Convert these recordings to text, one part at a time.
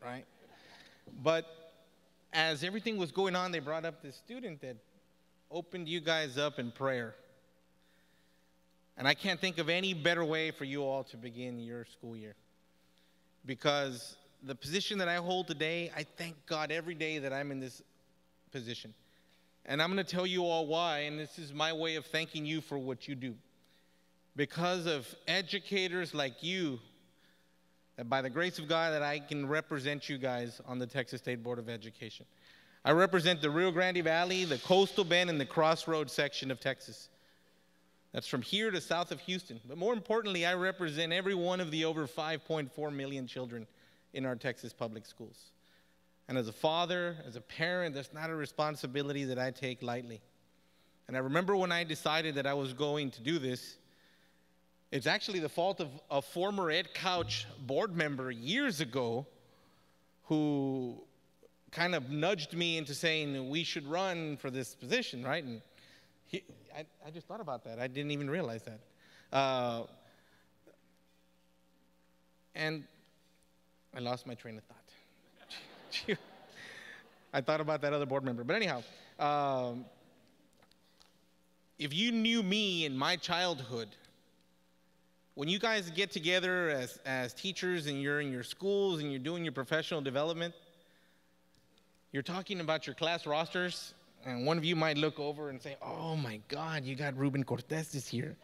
right? But as everything was going on, they brought up this student that opened you guys up in prayer. And I can't think of any better way for you all to begin your school year. Because the position that I hold today, I thank God every day that I'm in this position. And I'm going to tell you all why, and this is my way of thanking you for what you do. Because of educators like you, that by the grace of God that I can represent you guys on the Texas State Board of Education. I represent the Rio Grande Valley, the Coastal Bend, and the Crossroads section of Texas. That's from here to south of Houston. But more importantly, I represent every one of the over 5.4 million children in our Texas public schools. And as a father, as a parent, that's not a responsibility that I take lightly. And I remember when I decided that I was going to do this, it's actually the fault of a former Edcouch board member years ago who kind of nudged me into saying we should run for this position, right? And I just thought about that. I didn't even realize that. And I lost my train of thought. I thought about that other board member. But anyhow, if you knew me in my childhood, when you guys get together as teachers and you're in your schools and you're doing your professional development, you're talking about your class rosters, and one of you might look over and say, oh my God, you got Ruben Cortez this year.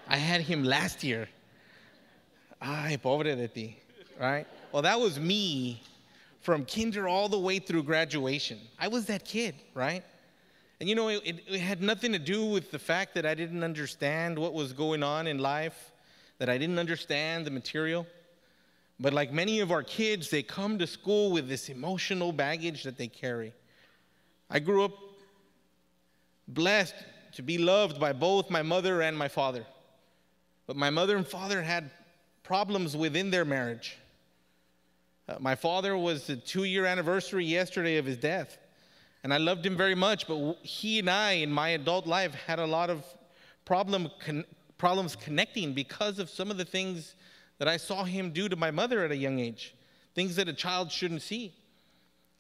I had him last year. Ay, pobre de ti, right? Well, that was me from kinder all the way through graduation. I was that kid, right? And you know, it had nothing to do with the fact that I didn't understand what was going on in life, that I didn't understand the material. But like many of our kids, they come to school with this emotional baggage that they carry. I grew up blessed to be loved by both my mother and my father. But my mother and father had problems within their marriage. My father was the 2-year anniversary yesterday of his death. And I loved him very much, but he and I, in my adult life, had a lot of problems connecting because of some of the things that I saw him do to my mother at a young age, things that a child shouldn't see.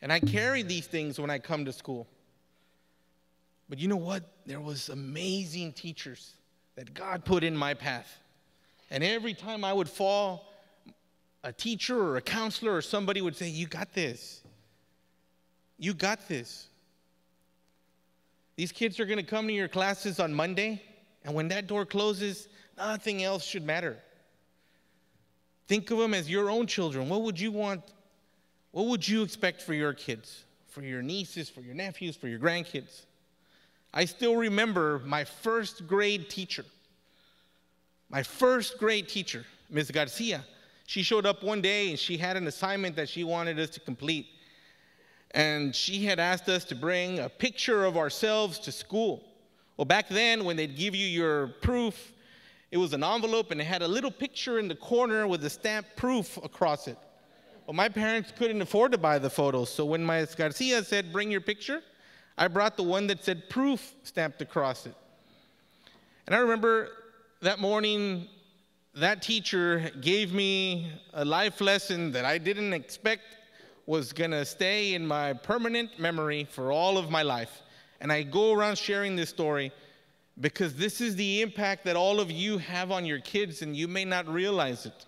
And I carry these things when I come to school. But you know what? There was amazing teachers that God put in my path. And every time I would fall, a teacher or a counselor or somebody would say, you got this. You got this. These kids are going to come to your classes on Monday, and when that door closes, nothing else should matter. Think of them as your own children. What would you want? What would you expect for your kids, for your nieces, for your nephews, for your grandkids? I still remember my first grade teacher. My first grade teacher, Ms. Garcia. She showed up one day and she had an assignment that she wanted us to complete. And she had asked us to bring a picture of ourselves to school. Well, back then, when they'd give you your proof, it was an envelope and it had a little picture in the corner with a stamped proof across it. Well, my parents couldn't afford to buy the photos, so when Ms. Garcia said, bring your picture, I brought the one that said proof stamped across it. And I remember that morning, that teacher gave me a life lesson that I didn't expect was gonna stay in my permanent memory for all of my life. And I go around sharing this story because this is the impact that all of you have on your kids, and you may not realize it.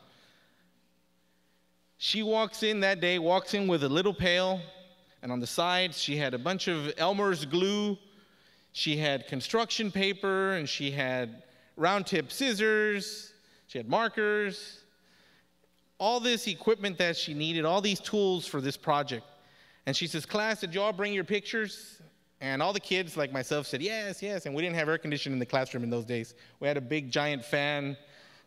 She walks in that day, walks in with a little pail, and on the side, she had a bunch of Elmer's glue, she had construction paper, and she had round-tip scissors, she had markers, all this equipment that she needed, all these tools for this project. And she says, class, did you all bring your pictures? And all the kids, like myself, said, yes, yes. And we didn't have air conditioning in the classroom in those days. We had a big, giant fan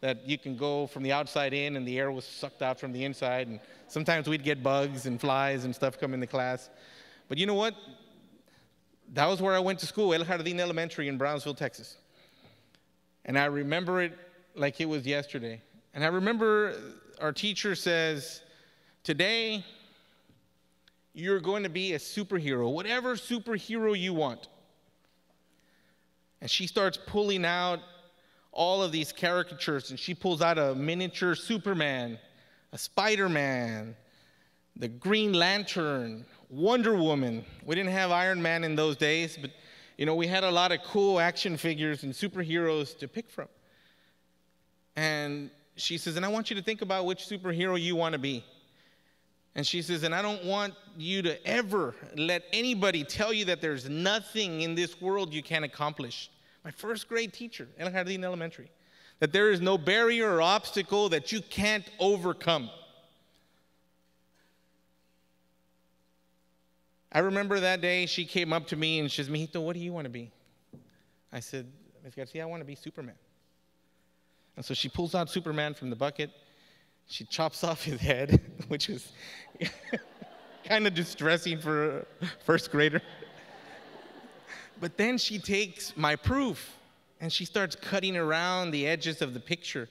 that you can go from the outside in, and the air was sucked out from the inside. And sometimes we'd get bugs and flies and stuff come into class. But you know what? That was where I went to school, El Jardín Elementary in Brownsville, Texas. And I remember it like it was yesterday. And I remember our teacher says, today, you're going to be a superhero, whatever superhero you want. And she starts pulling out all of these caricatures, and she pulls out a miniature Superman, a Spider-Man, the Green Lantern, Wonder Woman. We didn't have Iron Man in those days, but we had a lot of cool action figures and superheroes to pick from. And she says, and I want you to think about which superhero you want to be. And she says, and I don't want you to ever let anybody tell you that there's nothing in this world you can't accomplish. My first grade teacher, El Jardín Elementary, that there is no barrier or obstacle that you can't overcome. I remember that day she came up to me and she says, Mijito, what do you want to be? I said, Ms. Garcia, I want to be Superman. And so she pulls out Superman from the bucket. She chops off his head, which is kind of distressing for a first grader. But then she takes my proof and she starts cutting around the edges of the picture.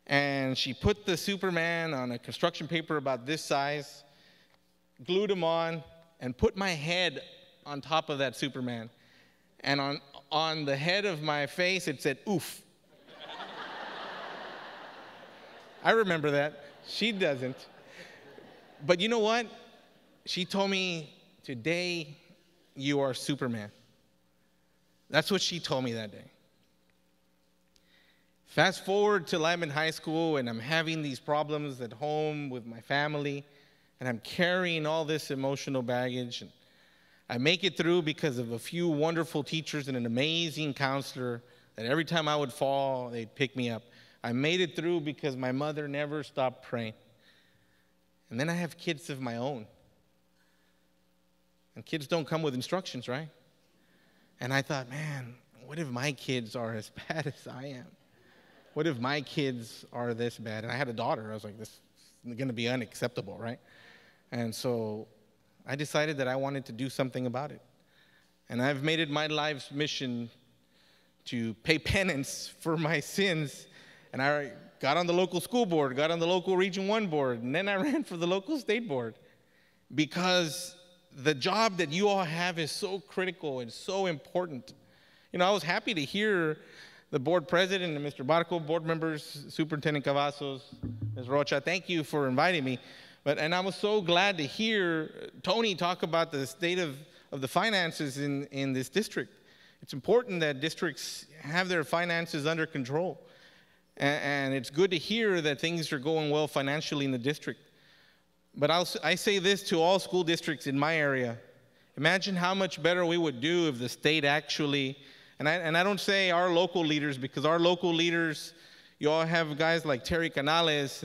And she put the Superman on a construction paper about this size, glued him on, and put my head on top of that Superman. And on the head of my face, it said, oof. I remember that. She doesn't. But you know what? She told me, today you are Superman. That's what she told me that day. Fast forward till I'm in high school and I'm having these problems at home with my family, and I'm carrying all this emotional baggage. And I make it through because of a few wonderful teachers and an amazing counselor that every time I would fall, they'd pick me up. I made it through because my mother never stopped praying. And then I have kids of my own. And kids don't come with instructions, right? And I thought, man, what if my kids are as bad as I am? What if my kids are this bad? And I had a daughter. I was like, this is going to be unacceptable, right? And so I decided that I wanted to do something about it. And I've made it my life's mission to pay penance for my sins. And I got on the local school board, got on the local Region 1 board, and then I ran for the local state board. Because the job that you all have is so critical and so important. I was happy to hear the board president and Mr. Barco, board members, Superintendent Cavazos, Ms. Rocha, thank you for inviting me. And I was so glad to hear Tony talk about the state of the finances in this district. It's important that districts have their finances under control. And it's good to hear that things are going well financially in the district. But I say this to all school districts in my area. Imagine how much better we would do if the state actually, and I don't say our local leaders, because our local leaders, you all have guys like Terry Canales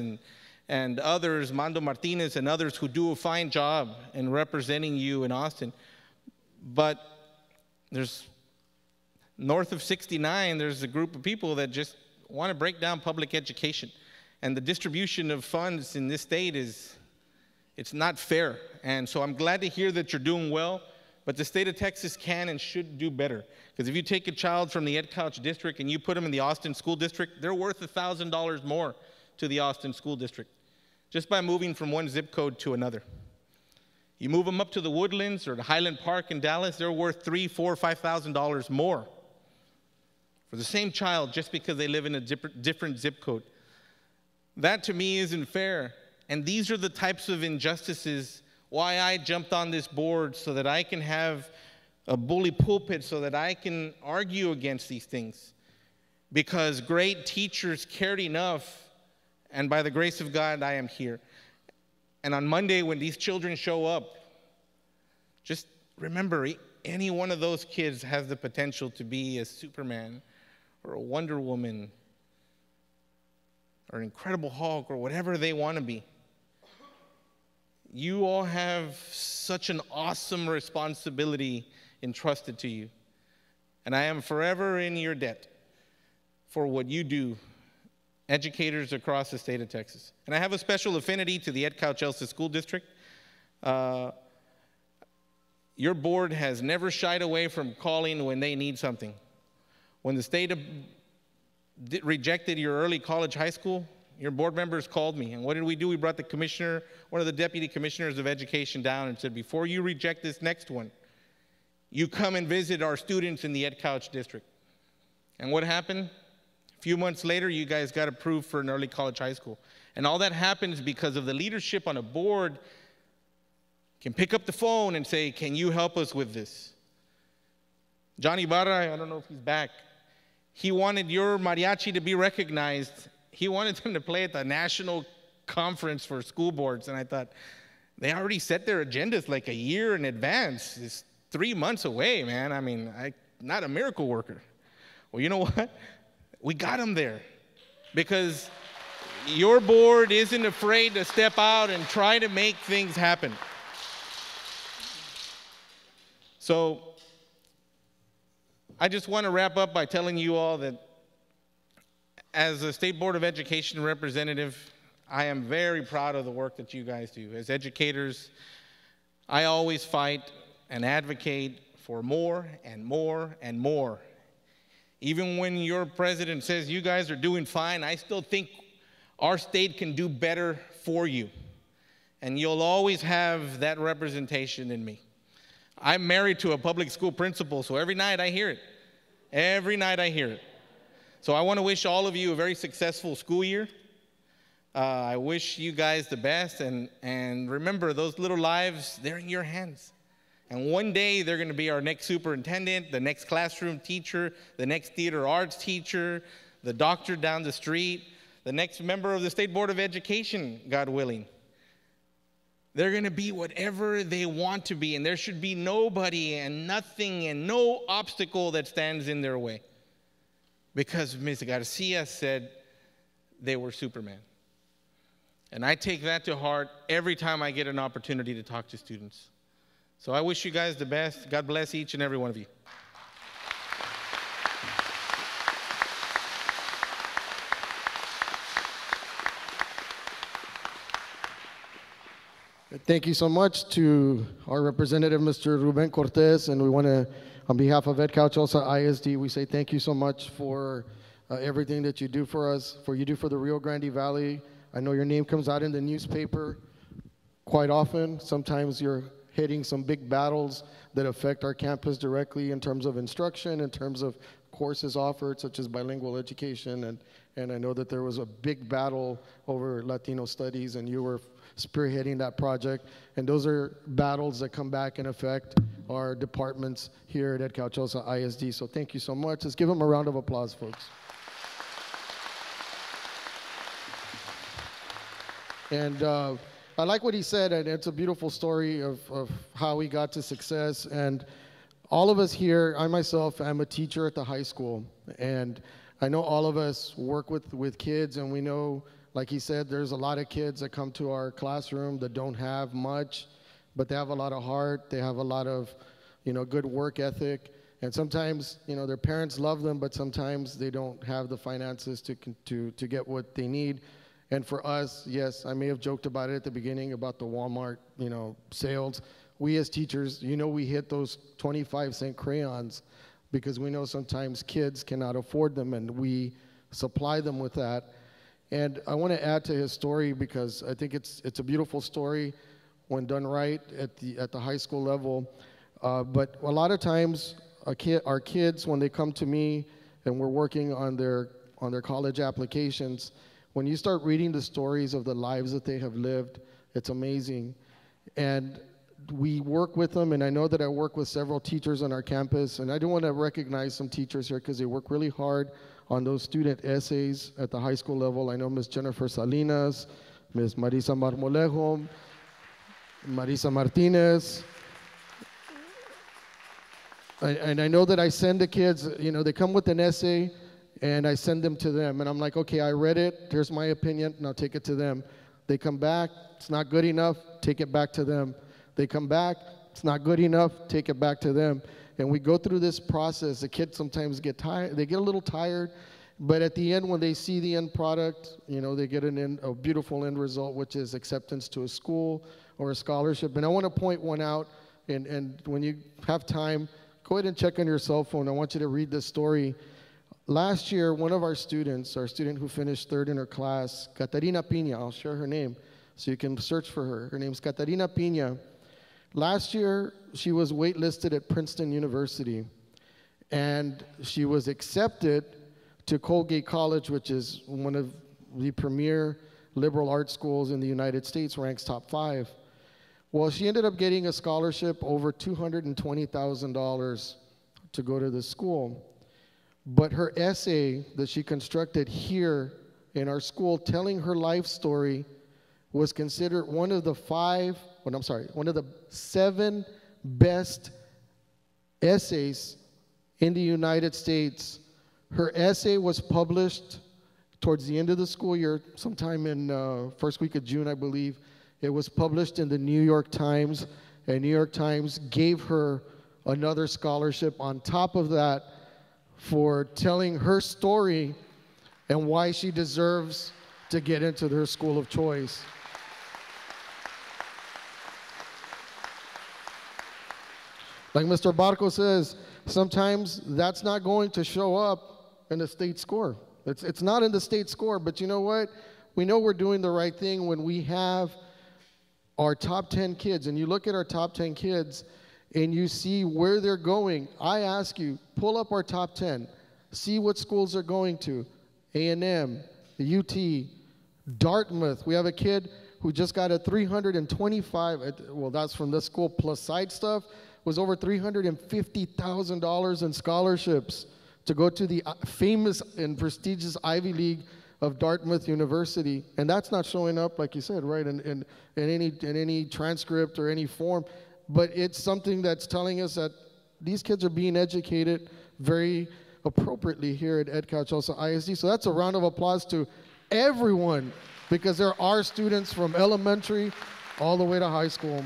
and others, Mando Martinez and others who do a fine job in representing you in Austin. But there's, north of 69, there's a group of people that just want to break down public education. And the distribution of funds in this state it's not fair. And so I'm glad to hear that you're doing well, but the state of Texas can and should do better. Because if you take a child from the Edcouch district and you put them in the Austin school district, they're worth $1,000 more to the Austin school district, just by moving from one zip code to another. You move them up to the Woodlands or to Highland Park in Dallas, they're worth $3,000, $4,000, $5,000 more for the same child just because they live in a different zip code. That to me isn't fair. And these are the types of injustices why I jumped on this board, so that I can have a bully pulpit, so that I can argue against these things. Because great teachers cared enough, and by the grace of God, I am here. And on Monday, when these children show up, just remember, any one of those kids has the potential to be a Superman or a Wonder Woman or an Incredible Hulk or whatever they want to be. You all have such an awesome responsibility entrusted to you. And I am forever in your debt for what you do, educators across the state of Texas. And I have a special affinity to the Edcouch-Elsa School District. Your board has never shied away from calling when they need something. When the state rejected your early college high school, your board members called me. And what did we do? We brought the commissioner, one of the deputy commissioners of education down and said, before you reject this next one, you come and visit our students in the Edcouch district. And what happened? A few months later, you guys got approved for an early college high school. And all that happens because of the leadership on a board can pick up the phone and say, can you help us with this? Johnny Barra, I don't know if he's back. He wanted your mariachi to be recognized. He wanted them to play at the national conference for school boards. And I thought, they already set their agendas like a year in advance. It's 3 months away, man. I mean, not a miracle worker. Well, you know what? We got them there because your board isn't afraid to step out and try to make things happen. So I just want to wrap up by telling you all that as a State Board of Education representative, I am very proud of the work that you guys do. As educators, I always fight and advocate for more and more and more. Even when your president says you guys are doing fine, I still think our state can do better for you. And you'll always have that representation in me. I'm married to a public school principal, so every night I hear it. Every night I hear it. So I want to wish all of you a very successful school year. I wish you guys the best, and remember, those little lives, they're in your hands. And one day, they're going to be our next superintendent, the next classroom teacher, the next theater arts teacher, the doctor down the street, the next member of the State Board of Education, God willing. They're going to be whatever they want to be, and there should be nobody and nothing and no obstacle that stands in their way. Because Ms. Garcia said they were Superman. And I take that to heart every time I get an opportunity to talk to students. So I wish you guys the best. God bless each and every one of you. Thank you so much to our representative, Mr. Ruben Cortez, and we want to, on behalf of Edcouch-Elsa ISD, we say thank you so much for everything that you do for us, for the Rio Grande Valley. I know your name comes out in the newspaper quite often. Sometimes you're hitting some big battles that affect our campus directly in terms of instruction, in terms of courses offered, such as bilingual education, and I know that there was a big battle over Latino studies, and you were spearheading that project. And those are battles that come back and affect our departments here at Edcouch-Elsa ISD. So thank you so much. Let's give them a round of applause, folks. And I like what he said, and it's a beautiful story of how he got to success. And all of us here, I myself am a teacher at the high school, and I know all of us work with kids, and we know, like he said, there's a lot of kids that come to our classroom that don't have much, but they have a lot of heart, they have a lot of, good work ethic, and sometimes, their parents love them, but sometimes they don't have the finances to get what they need. And for us, yes, I may have joked about it at the beginning about the Walmart, sales. We as teachers, we hit those 25-cent crayons because we know sometimes kids cannot afford them, and we supply them with that. And I want to add to his story because I think it's a beautiful story when done right at the high school level. But a lot of times, our kids, when they come to me and we're working on their college applications, when you start reading the stories of the lives that they have lived, it's amazing. And we work with them, and I know that I work with several teachers on our campus, and I do want to recognize some teachers here because they work really hard on those student essays at the high school level. I know Ms. Jennifer Salinas, Ms. Marisa Marmolejo, Marisa Martinez. And I know that I send the kids, they come with an essay, and I send them to them. And I'm like, okay, I read it. Here's my opinion. Now take it to them. They come back. It's not good enough. Take it back to them. They come back. It's not good enough. Take it back to them. And we go through this process. The kids sometimes get tired. They get a little tired. But at the end, when they see the end product, they get a beautiful end result, which is acceptance to a school or a scholarship. And I want to point one out. And when you have time, go ahead and check on your cell phone. I want you to read this story. Last year, one of our student who finished third in her class, Catarina Pina, I'll share her name so you can search for her. Her name's Catarina Pina. Last year, she was waitlisted at Princeton University, and she was accepted to Colgate College, which is one of the premier liberal arts schools in the United States, ranks top 5. Well, she ended up getting a scholarship over $220,000 to go to this school. But her essay that she constructed here in our school, telling her life story, was considered one of the 7 best essays in the United States. Her essay was published towards the end of the school year, sometime in first week of June, I believe. It was published in the New York Times, and New York Times gave her another scholarship on top of that for telling her story and why she deserves to get into their school of choice. Like Mr. Barco says, sometimes that's not going to show up in the state score. It's not in the state score, but you know what? We know we're doing the right thing when we have our top 10 kids, and you look at our top 10 kids and you see where they're going. I ask you, pull up our top 10, see what schools they're going to. A&M, UT, Dartmouth. We have a kid who just got a 325, well, that's from this school, plus side stuff, was over $350,000 in scholarships to go to the famous and prestigious Ivy League of Dartmouth University. And that's not showing up, like you said, right, in any transcript or any form. But it's something that's telling us that these kids are being educated very appropriately here at Edcouch-Elsa ISD. So that's a round of applause to everyone, because there are students from elementary all the way to high school.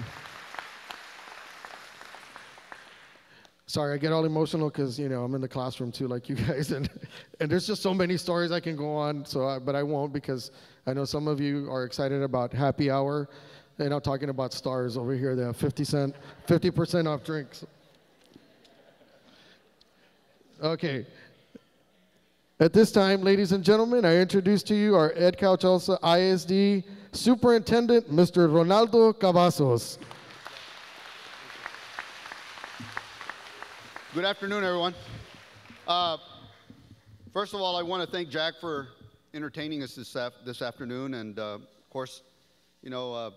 Sorry, I get all emotional because, you know, I'm in the classroom too, like you guys, and there's just so many stories I can go on, but I won't, because I know some of you are excited about happy hour, and I'm talking about stars over here. They have 50% off drinks. Okay. At this time, ladies and gentlemen, I introduce to you our Edcouch-Elsa ISD Superintendent, Mr. Ronaldo Cavazos. Good afternoon, everyone. First of all, I want to thank Jack for entertaining us this afternoon, and of course, you know,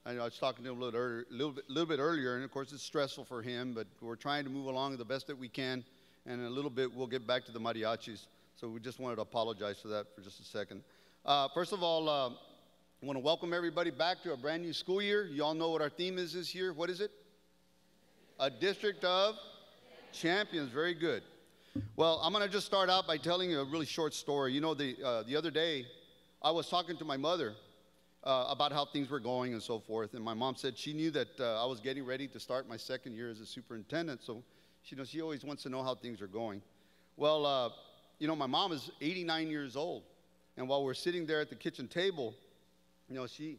I was talking to him a little bit earlier, and of course, it's stressful for him, but we're trying to move along the best that we can, and in a little bit, we'll get back to the mariachis. So we just wanted to apologize for that for just a second. First of all, I want to welcome everybody back to a brand new school year. You all know what our theme is this year. What is it? A district of champions. Very good. Well, I'm going to just start out by telling you a really short story. You know, the other day, I was talking to my mother about how things were going and so forth, and my mom said she knew that I was getting ready to start my second year as a superintendent, so she always wants to know how things are going. Well, you know, my mom is 89 years old, and while we're sitting there at the kitchen table, you know, she's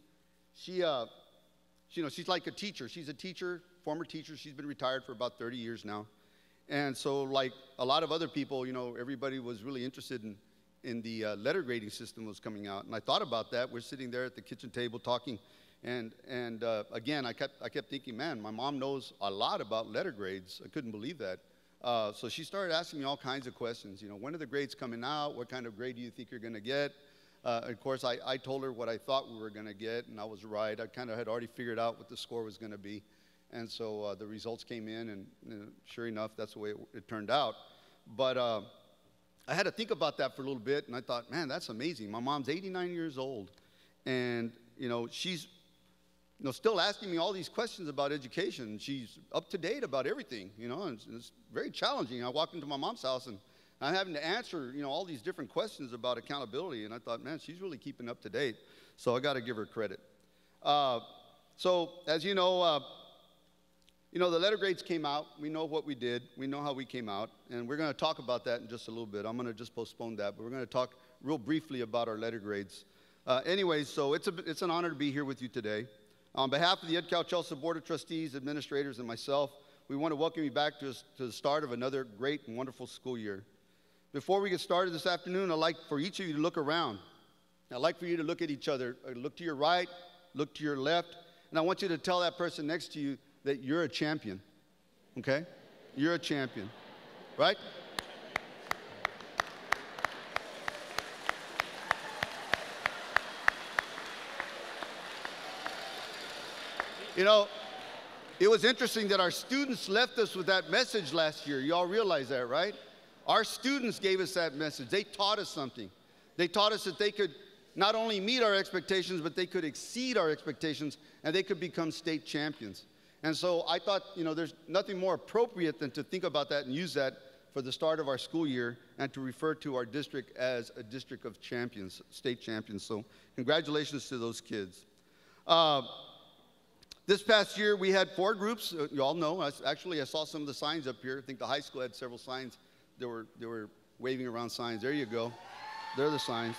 like a teacher. She's a teacher, former teacher. She's been retired for about 30 years now. And so, like a lot of other people, you know, everybody was really interested in the letter grading system was coming out. And I thought about that. We're sitting there at the kitchen table talking, and again, I kept thinking, man, my mom knows a lot about letter grades. I couldn't believe that. So she started asking me all kinds of questions. You know, when are the grades coming out? What kind of grade do you think you're going to get? Of course, I told her what I thought we were going to get, and I was right. I kind of had already figured out what the score was going to be. And so the results came in, and sure enough, that's the way it turned out. But I had to think about that for a little bit, and I thought, man, that's amazing. My mom's 89 years old, and, you know, she's, you know, still asking me all these questions about education. She's up to date about everything, you know, and it's very challenging. I walked into my mom's house, and I'm having to answer, you know, all these different questions about accountability, and I thought, man, she's really keeping up to date, so I got to give her credit. So, as you know, the letter grades came out. We know what we did. We know how we came out. And we're going to talk about that in just a little bit. I'm going to just postpone that. But we're going to talk real briefly about our letter grades. Anyways, so it's an honor to be here with you today. On behalf of the Edcouch-Elsa Board of Trustees, administrators, and myself, we want to welcome you back to the start of another great and wonderful school year. Before we get started this afternoon, I'd like for each of you to look around. I'd like for you to look at each other. Look to your right, look to your left, and I want you to tell that person next to you that you're a champion, okay? You're a champion, right? You know, it was interesting that our students left us with that message last year. You all realize that, right? Our students gave us that message. They taught us something. They taught us that they could not only meet our expectations, but they could exceed our expectations, and they could become state champions. And so I thought, you know, there's nothing more appropriate than to think about that and use that for the start of our school year and to refer to our district as a district of champions, state champions. So congratulations to those kids. This past year, we had 4 groups. You all know, actually, I saw some of the signs up here. I think the high school had several signs. They were waving around signs. There you go. They're the signs.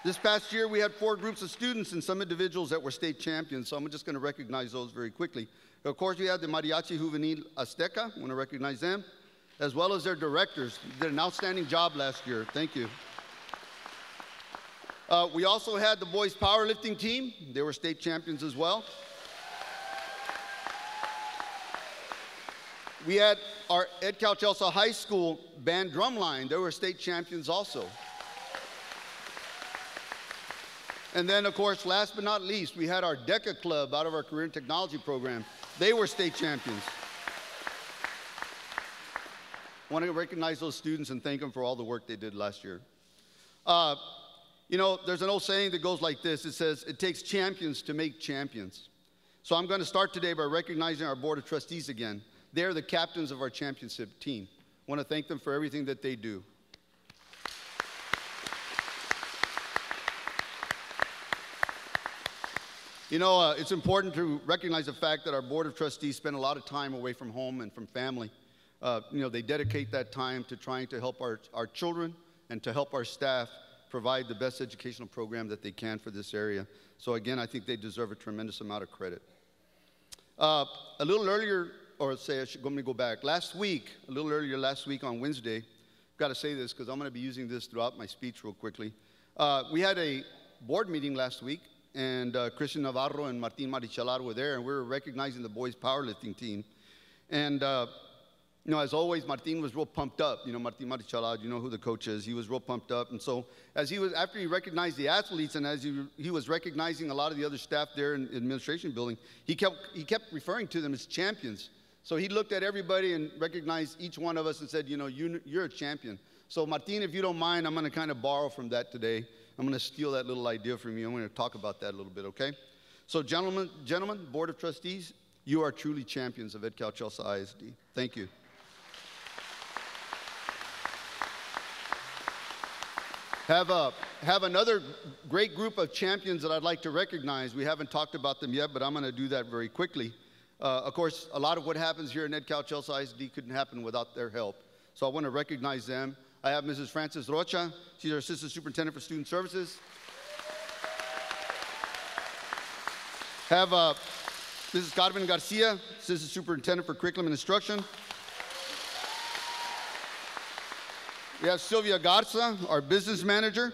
This past year, we had 4 groups of students and some individuals that were state champions, so I'm just going to recognize those very quickly. Of course, we had the Mariachi Juvenil Azteca. I want to recognize them, as well as their directors. They did an outstanding job last year. Thank you. We also had the boys powerlifting team. They were state champions as well. We had our Edcouch-Elsa High School band drumline. They were state champions also. And then, of course, last but not least, we had our DECA Club out of our Career and Technology program. They were state champions. I want to recognize those students and thank them for all the work they did last year. You know, there's an old saying that goes like this. It says, it takes champions to make champions. So I'm going to start today by recognizing our Board of Trustees again. They're the captains of our championship team. I want to thank them for everything that they do. You know, it's important to recognize the fact that our Board of Trustees spend a lot of time away from home and from family. You know, they dedicate that time to trying to help our children and to help our staff provide the best educational program that they can for this area. So again, I think they deserve a tremendous amount of credit. A little earlier, or say I should, let me go back. Last week, a little earlier last week on Wednesday, I've got to say this because I'm going to be using this throughout my speech real quickly. We had a board meeting last week, and Christian Navarro and Martin Marichalar were there, and we were recognizing the boys powerlifting team. And you know, as always, Martin was real pumped up. You know, Martin Marichalar, you know who the coach is. He was real pumped up. And so as he was, after he recognized the athletes and as he was recognizing a lot of the other staff there in the administration building, he kept referring to them as champions. So he looked at everybody and recognized each one of us and said, you know, you're a champion. So Martin, if you don't mind, I'm going to kind of borrow from that today. I'm going to steal that little idea from you. I'm going to talk about that a little bit, okay? So gentlemen, Board of Trustees, you are truly champions of Edcouch-Elsa ISD. Thank you. Have another great group of champions that I'd like to recognize. We haven't talked about them yet, but I'm going to do that very quickly. Of course, a lot of what happens here in Edcouch-Elsa ISD couldn't happen without their help. So I want to recognize them. I have Mrs. Frances Rocha. She's our Assistant Superintendent for Student Services. Have Mrs. Carmen Garcia, Assistant Superintendent for Curriculum and Instruction. We have Sylvia Garza, our Business Manager.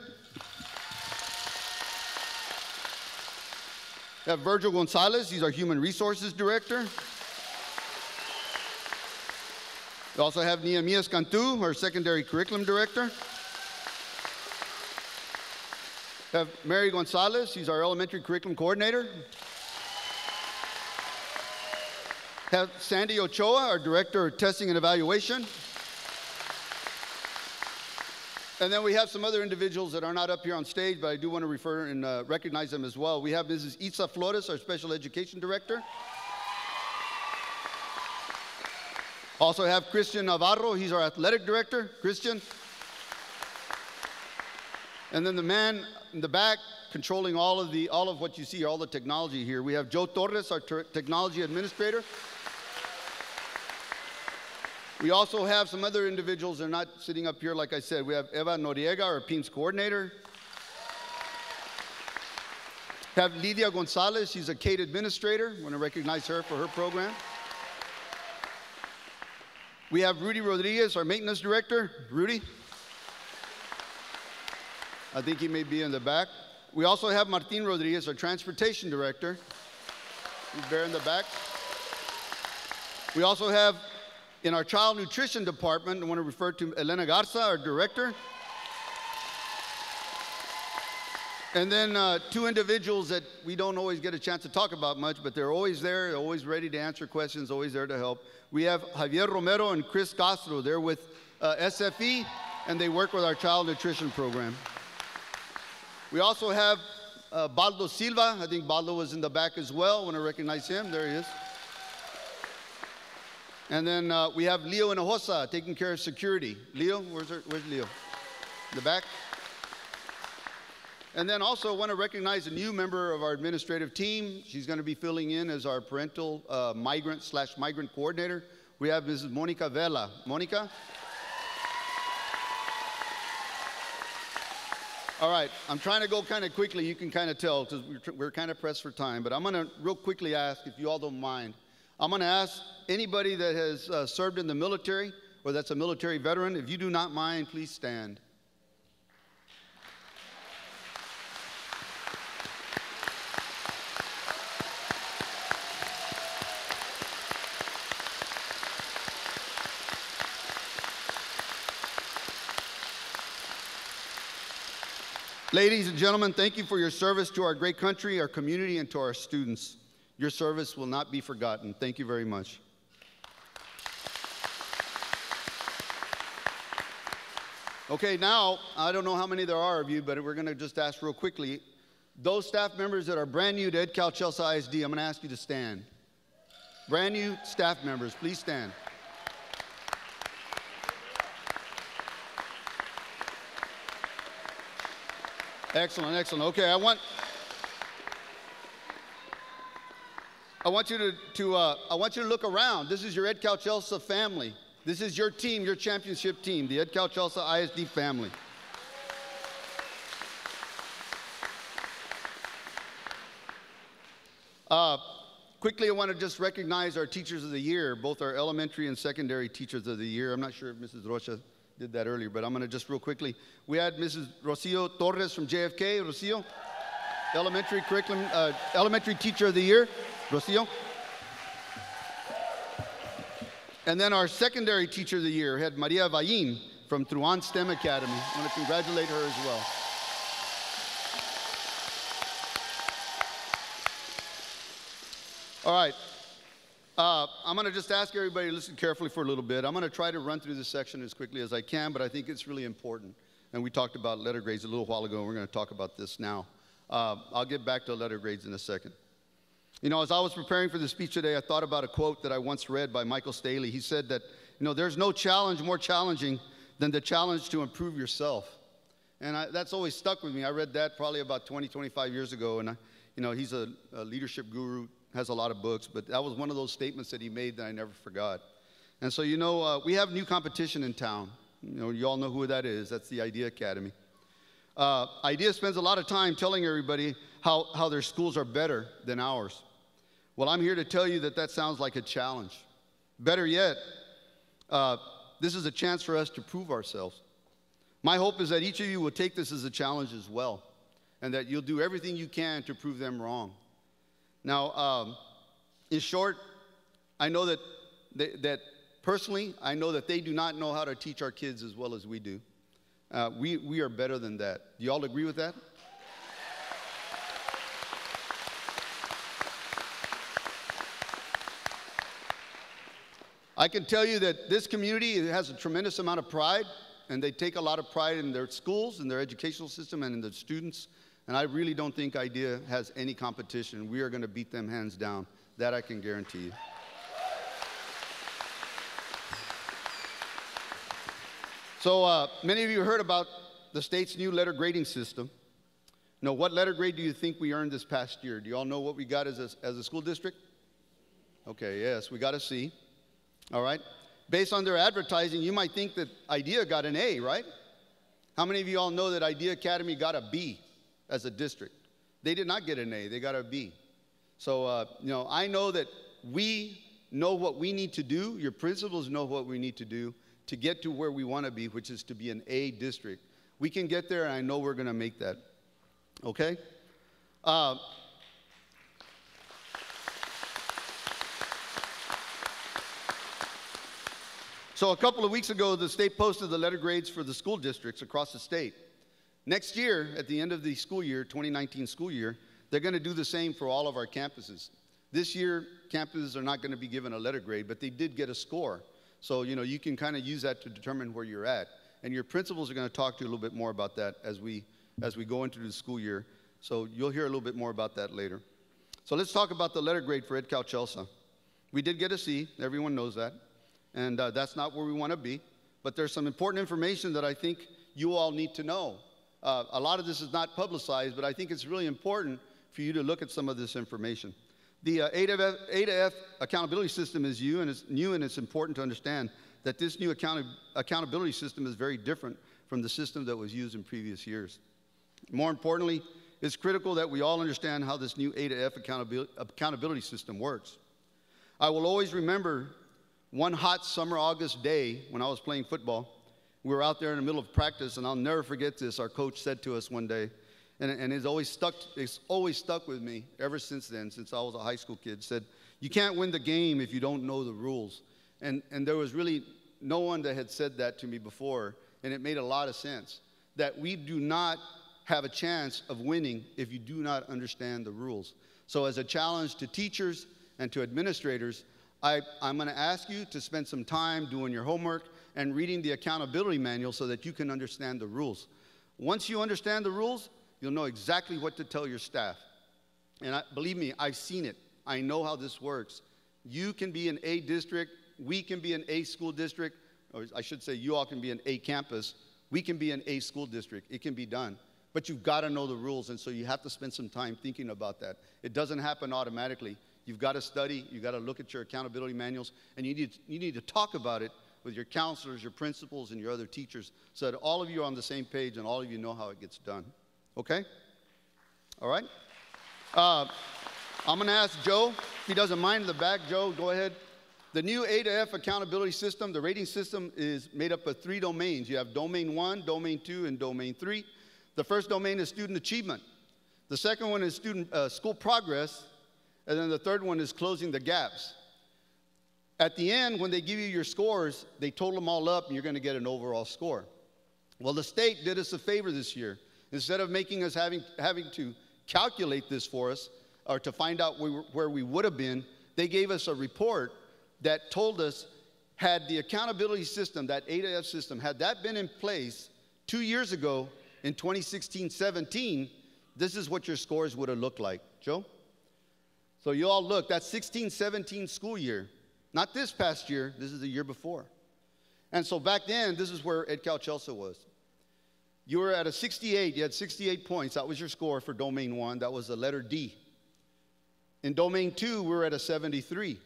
We have Virgil Gonzalez, he's our Human Resources Director. We also have Nehemias Cantu, our Secondary Curriculum Director. We have Mary Gonzalez, she's our Elementary Curriculum Coordinator. We have Sandy Ochoa, our Director of Testing and Evaluation. And then we have some other individuals that are not up here on stage, but I do want to refer and recognize them as well. We have Mrs. Itza Flores, our Special Education Director. Also have Christian Navarro, he's our Athletic Director. Christian. And then the man in the back controlling all of what you see, all the technology here. We have Joe Torres, our Technology Administrator. We also have some other individuals that are not sitting up here, like I said. We have Eva Noriega, our PEAMS coordinator. We have Lidia Gonzalez, she's a CATE administrator. I want to recognize her for her program. We have Rudy Rodriguez, our maintenance director. Rudy. I think he may be in the back. We also have Martin Rodriguez, our transportation director. He's there in the back. We also have, in our child nutrition department, I want to refer to Elena Garza, our director. And then two individuals that we don't always get a chance to talk about much, but they're always there, they're always ready to answer questions, always there to help. We have Javier Romero and Chris Castro. They're with SFE, and they work with our child nutrition program. We also have Baldo Silva. I think Baldo was in the back as well. I want to recognize him. There he is. And then we have Leo Hinojosa taking care of security. Leo, where's Leo? In the back. And then also want to recognize a new member of our administrative team. She's going to be filling in as our parental migrant/migrant coordinator. We have Mrs. Monica Vela. Monica? All right, I'm trying to go kind of quickly. You can kind of tell because we're kind of pressed for time. But I'm going to real quickly ask, if you all don't mind, I'm going to ask anybody that has served in the military or that's a military veteran, if you do not mind, please stand. Ladies and gentlemen, thank you for your service to our great country, our community, and to our students. Your service will not be forgotten. Thank you very much. Okay, now, I don't know how many there are of you, but we're going to just ask real quickly. Those staff members that are brand new to Edcouch-Elsa ISD, I'm going to ask you to stand. Brand new staff members, please stand. Excellent, excellent. Okay, I want you to look around. This is your Edcouch-Elsa family. This is your team, your championship team, the Edcouch-Elsa ISD family. Quickly, I want to just recognize our teachers of the year, both our elementary and secondary teachers of the year. I'm not sure if Mrs. Rocha did that earlier, but I'm going to just real quickly. We had Mrs. Rocio Torres from JFK. Rocio, elementary curriculum, elementary teacher of the year. Rocio. And then our secondary teacher of the year had Maria Vallin from Truan STEM Academy. I want to congratulate her as well. All right. I'm going to just ask everybody to listen carefully for a little bit. I'm going to try to run through this section as quickly as I can, but I think it's really important. And we talked about letter grades a little while ago, and we're going to talk about this now. I'll get back to letter grades in a second. You know, as I was preparing for the speech today, I thought about a quote that I once read by Michael Staley. He said that, you know, there's no challenge more challenging than the challenge to improve yourself. And that's always stuck with me. I read that probably about 20, 25 years ago, and you know, he's a leadership guru, has a lot of books, but that was one of those statements that he made that I never forgot. And so, you know, we have new competition in town. You know, you all know who that is. That's the Idea Academy. Idea spends a lot of time telling everybody how their schools are better than ours. Well, I'm here to tell you that that sounds like a challenge. Better yet, this is a chance for us to prove ourselves. My hope is that each of you will take this as a challenge as well, and that you'll do everything you can to prove them wrong. Now, in short, I know that personally, I know that they do not know how to teach our kids as well as we do. We are better than that. Do you all agree with that? I can tell you that this community has a tremendous amount of pride, and they take a lot of pride in their schools, in their educational system, and in their students. And I really don't think Idea has any competition. We are going to beat them hands down. That I can guarantee you. So many of you heard about the state's new letter grading system. Now, what letter grade do you think we earned this past year? Do you all know what we got as a school district? Okay, yes, we got a C. All right. Based on their advertising, you might think that Idea got an A, right? How many of you all know that Idea Academy got a B as a district? They did not get an A, they got a B. So, you know, I know that we know what we need to do. Your principals know what we need to do to get to where we want to be, which is to be an A district. We can get there, and I know we're going to make that. Okay? So a couple of weeks ago, the state posted the letter grades for the school districts across the state. Next year, at the end of the school year, 2019 school year, they're going to do the same for all of our campuses. This year, campuses are not going to be given a letter grade, but they did get a score. So, you can kind of use that to determine where you're at. And your principals are going to talk to you a little bit more about that as we go into the school year. So you'll hear a little bit more about that later. So let's talk about the letter grade for Edcouch-Elsa. We did get a C. Everyone knows that. And that's not where we want to be. But there's some important information that I think you all need to know. A lot of this is not publicized, but I think it's really important for you to look at some of this information. The A to F accountability system is new, and it's important to understand that this new accountability system is very different from the system that was used in previous years. More importantly, it's critical that we all understand how this new A to F accountability system works. I will always remember one hot summer August day when I was playing football. We were out there in the middle of practice, and I'll never forget this. Our coach said to us one day, and it's always stuck with me ever since then, since I was a high school kid, said, "You can't win the game if you don't know the rules." And there was really no one that had said that to me before, and it made a lot of sense, that we do not have a chance of winning if you do not understand the rules. So as a challenge to teachers and to administrators, I'm going to ask you to spend some time doing your homework and reading the accountability manual so that you can understand the rules. Once you understand the rules, you'll know exactly what to tell your staff. And believe me, I've seen it. I know how this works. You can be an A district. We can be an A school district. Or I should say you all can be an A campus. We can be an A school district. It can be done. But you've got to know the rules, and so you have to spend some time thinking about that. It doesn't happen automatically. You've got to study. You've got to look at your accountability manuals, and you need to talk about it with your counselors, your principals, and your other teachers so that all of you are on the same page and all of you know how it gets done. Okay? All right? I'm going to ask Joe, if he doesn't mind in the back. Joe, go ahead. The new A to F accountability system, the rating system, is made up of 3 domains. You have domain 1, domain 2, and domain 3. The first domain is student achievement. The second one is school progress. And then the third one is closing the gaps. At the end, when they give you your scores, they total them all up, and you're going to get an overall score. Well, the state did us a favor this year. Instead of making us having to calculate this for us or to find out where we would have been, they gave us a report that told us, had the accountability system, that A to F system, had that been in place 2 years ago in 2016-17, this is what your scores would have looked like. Joe? So you all look, that's 16-17 school year. Not this past year, this is the year before. And so back then, this is where Edcouch-Elsa was. You were at a 68, you had 68 points. That was your score for domain 1. That was the letter D. In domain 2, we were at a 73.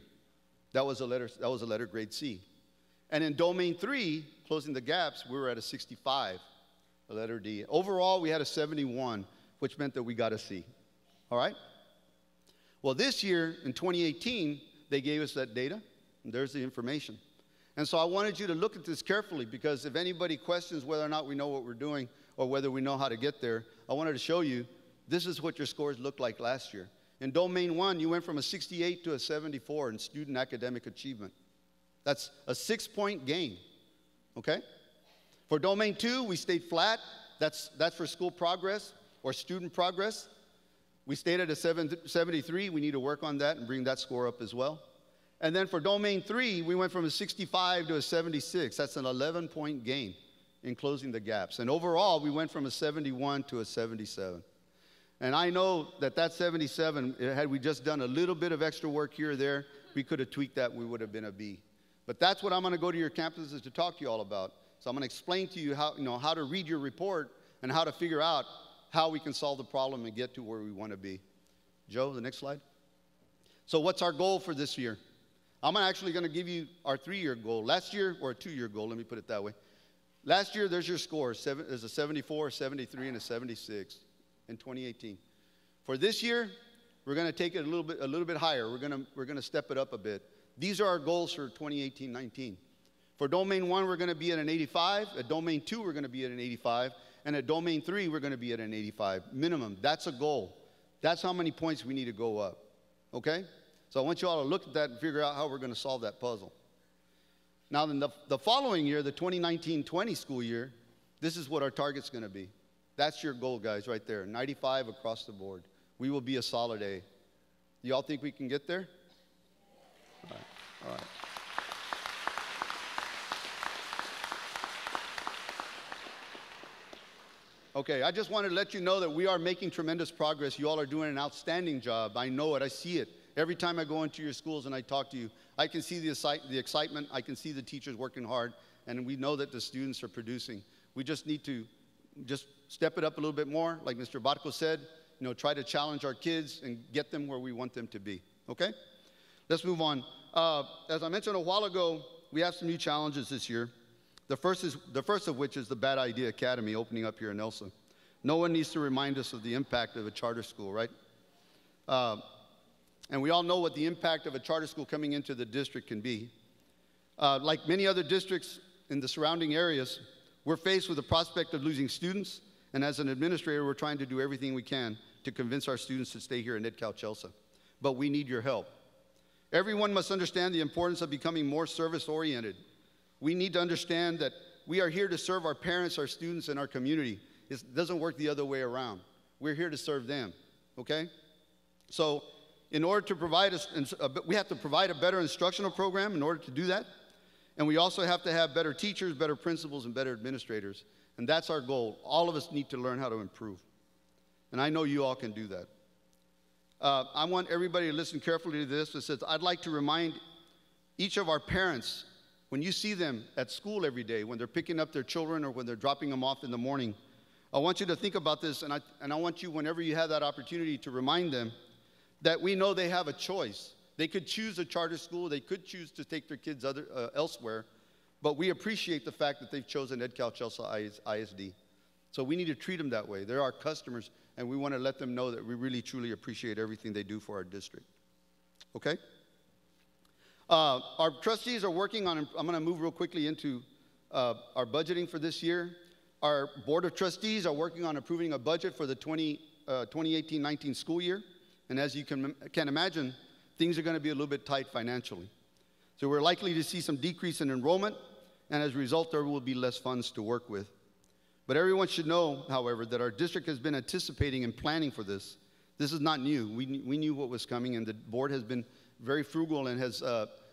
That was a letter grade C. And in domain 3, closing the gaps, we were at a 65, a letter D. Overall, we had a 71, which meant that we got a C. All right? Well, this year, in 2018, they gave us that data, and there's the information. And so I wanted you to look at this carefully, because if anybody questions whether or not we know what we're doing or whether we know how to get there, I wanted to show you this is what your scores looked like last year. In domain 1, you went from a 68 to a 74 in student academic achievement. That's a 6-point gain, okay? For domain 2, we stayed flat. That's for school progress or student progress. We stayed at a 73. We need to work on that and bring that score up as well. And then for domain 3, we went from a 65 to a 76. That's an 11-point gain in closing the gaps. And overall, we went from a 71 to a 77. And I know that 77, had we just done a little bit of extra work here or there, we could have tweaked that, we would have been a B. But that's what I'm going to go to your campuses to talk to you all about. So I'm going to explain to you how to read your report and how to figure out how we can solve the problem and get to where we want to be. Joe, the next slide. So what's our goal for this year? I'm actually going to give you our 3-year goal. Last year, or a 2-year goal, let me put it that way. Last year, there's your scores. There's a 74, a 73, and a 76 in 2018. For this year, we're going to take it a little bit higher. We're going to step it up a bit. These are our goals for 2018-19. For domain 1, we're going to be at an 85. At domain 2, we're going to be at an 85. And at domain 3, we're going to be at an 85 minimum. That's a goal. That's how many points we need to go up. Okay? So I want you all to look at that and figure out how we're going to solve that puzzle. Now, then the following year, the 2019-20 school year, this is what our target's going to be. That's your goal, guys, right there. 95 across the board. We will be a solid A. Y'all think we can get there? All right. All right. Okay, I just wanted to let you know that we are making tremendous progress. You all are doing an outstanding job. I know it. I see it. Every time I go into your schools and I talk to you, I can see the excitement. I can see the teachers working hard, and we know that the students are producing. We just need to just step it up a little bit more. Like Mr. Barco said, you know, try to challenge our kids and get them where we want them to be. Okay? Let's move on. As I mentioned a while ago, we have some new challenges this year. The first of which is the Bad Idea Academy opening up here in Elsa. No one needs to remind us of the impact of a charter school, right? And we all know what the impact of a charter school coming into the district can be. Like many other districts in the surrounding areas, we're faced with the prospect of losing students, and as an administrator, we're trying to do everything we can to convince our students to stay here in Edcouch-Elsa. But we need your help. Everyone must understand the importance of becoming more service-oriented. We need to understand that we are here to serve our parents, our students, and our community. It doesn't work the other way around. We're here to serve them, okay? So in order to provide we have to provide a better instructional program in order to do that. And we also have to have better teachers, better principals, and better administrators. And that's our goal. All of us need to learn how to improve. And I know you all can do that. I want everybody to listen carefully to this. It says, I'd like to remind each of our parents, when you see them at school every day, when they're picking up their children or when they're dropping them off in the morning, I want you to think about this, and I want you, whenever you have that opportunity, to remind them that we know they have a choice. They could choose a charter school. They could choose to take their kids elsewhere, but we appreciate the fact that they've chosen Edcouch-Elsa ISD. So we need to treat them that way. They're our customers, and we want to let them know that we really, truly appreciate everything they do for our district. Okay? Our trustees are working on, I'm going to move real quickly into our budgeting for this year. Our board of trustees are working on approving a budget for the 2018-19 school year. And as you can imagine, things are going to be a little bit tight financially. So we're likely to see some decrease in enrollment, and as a result, there will be less funds to work with. But everyone should know, however, that our district has been anticipating and planning for this. This is not new. We knew what was coming, and the board has been very frugal and has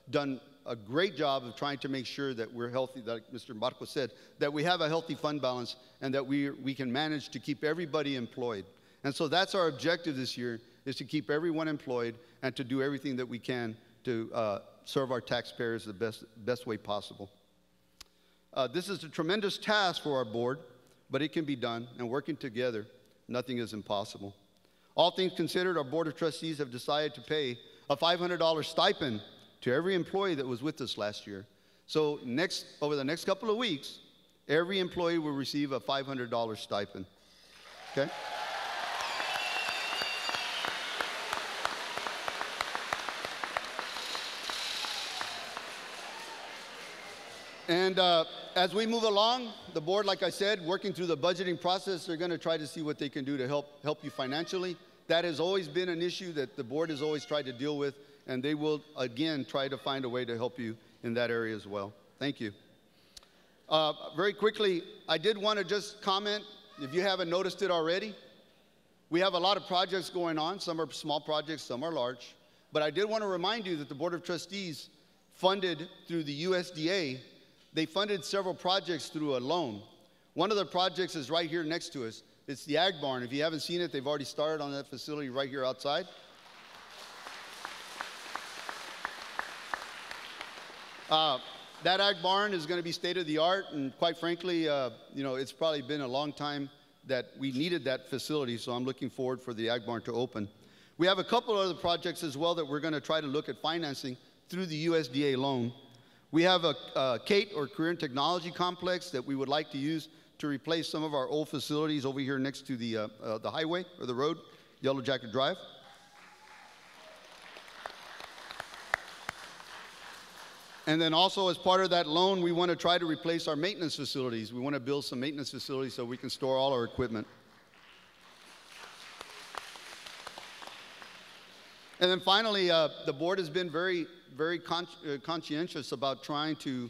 done a great job of trying to make sure that we're healthy, like Mr. Marco said, that we have a healthy fund balance and that we can manage to keep everybody employed. And so that's our objective this year, is to keep everyone employed and to do everything that we can to serve our taxpayers the best way possible. This is a tremendous task for our board, but it can be done, and working together, nothing is impossible. All things considered, our board of trustees have decided to pay a $500 stipend to every employee that was with us last year. So over the next couple of weeks, every employee will receive a $500 stipend, okay? And as we move along, the board, like I said, working through the budgeting process, they're going to try to see what they can do to help you financially. That has always been an issue that the board has always tried to deal with, and they will, again, try to find a way to help you in that area as well. Thank you. Very quickly, I did want to just comment, if you haven't noticed it already, we have a lot of projects going on. Some are small projects, some are large. But I did want to remind you that the Board of Trustees funded through the USDA. They funded several projects through a loan. One of the projects is right here next to us. It's the Ag Barn. If you haven't seen it, they've already started on that facility right here outside. That Ag Barn is going to be state-of-the-art, and quite frankly, you know, it's probably been a long time that we needed that facility, so I'm looking forward for the Ag Barn to open. We have a couple other projects as well that we're going to try to look at financing through the USDA loan. We have a CATE, or Career and Technology Complex, that we would like to use to replace some of our old facilities over here next to the highway, or the road, Yellow Jacket Drive. And then also, as part of that loan, we want to try to replace our maintenance facilities. We want to build some maintenance facilities so we can store all our equipment. And then finally, the board has been very conscientious about trying to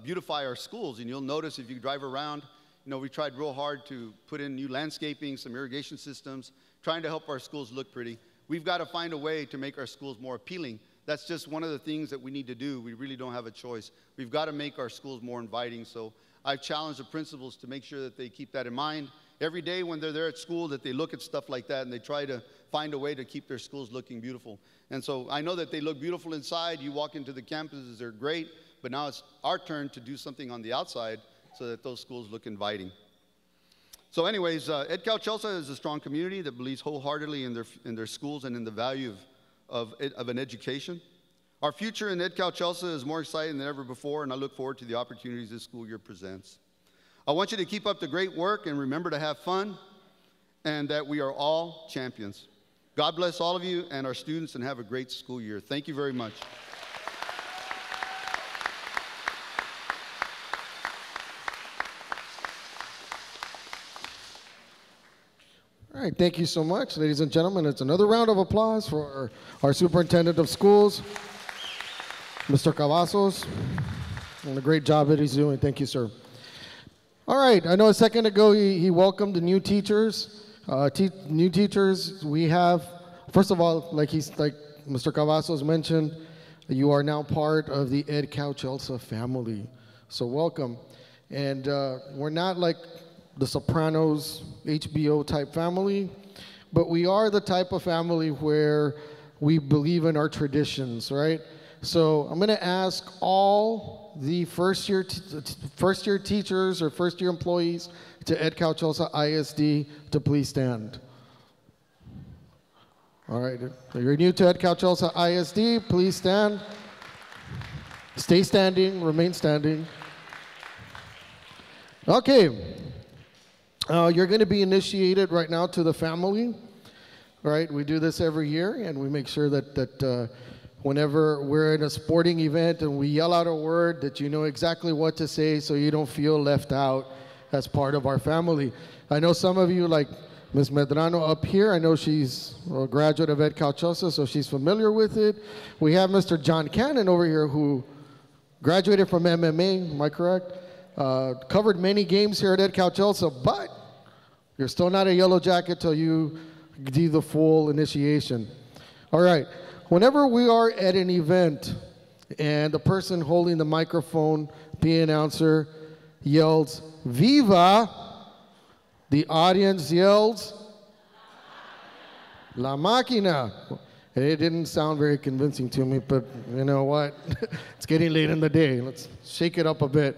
beautify our schools. And you'll notice if you drive around, we tried real hard to put in new landscaping, some irrigation systems, trying to help our schools look pretty. We've got to find a way to make our schools more appealing. That's just one of the things that we need to do. We really don't have a choice. We've got to make our schools more inviting. So I've challenged the principals to make sure that they keep that in mind. Every day when they're there at school, that they look at stuff like that and they try to find a way to keep their schools looking beautiful. And so I know that they look beautiful inside. You walk into the campuses, they're great. But now it's our turn to do something on the outside so that those schools look inviting. So anyways, Edcouch-Elsa is a strong community that believes wholeheartedly in their schools and in the value of an education. Our future in Edcouch-Elsa is more exciting than ever before, and I look forward to the opportunities this school year presents. I want you to keep up the great work and remember to have fun, and that we are all champions. God bless all of you and our students, and have a great school year. Thank you very much. All right, thank you so much, ladies and gentlemen. It's another round of applause for our superintendent of schools, Mr. Cavazos, and the great job that he's doing. Thank you, sir. All right, I know a second ago he welcomed the new teachers. New teachers, we have, first of all, like Mr. Cavazos mentioned, you are now part of the Edcouch-Elsa family. So welcome. And we're not like the Sopranos, HBO type family, but we are the type of family where we believe in our traditions, right? So I'm going to ask all the first year teachers or first year employees to Edcouch-Elsa ISD to please stand. All right, if you're new to Edcouch-Elsa ISD, please stand. Stay standing, remain standing. Okay, you're going to be initiated right now to the family, right? We do this every year, and we make sure that whenever we're in a sporting event and we yell out a word, that you know exactly what to say so you don't feel left out as part of our family. I know some of you, like Ms. Medrano up here, I know she's a graduate of Edcouch-Elsa, so she's familiar with it. We have Mr. John Cannon over here who graduated from MMA, am I correct? Covered many games here at Edcouch-Elsa, but you're still not a yellow jacket till you do the full initiation. All right. Whenever we are at an event and the person holding the microphone, the announcer, yells, "Viva!" the audience yells, "La Máquina." It didn't sound very convincing to me, but you know what? It's getting late in the day. Let's shake it up a bit.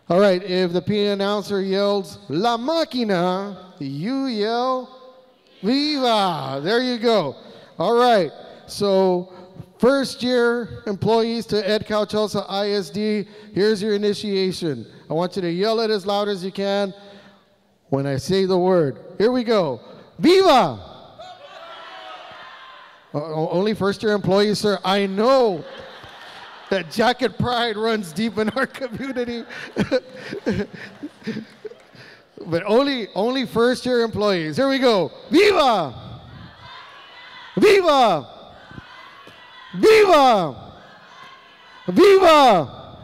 All right, if the PA announcer yells, "La Máquina," you yell, "Viva!" There you go. All right. So, first year employees to Edcouch-Elsa ISD, here's your initiation. I want you to yell it as loud as you can when I say the word. Here we go. Viva! Only first year employees, sir. I know that jacket pride runs deep in our community. But only first year employees. Here we go. Viva! Viva! Viva! Viva!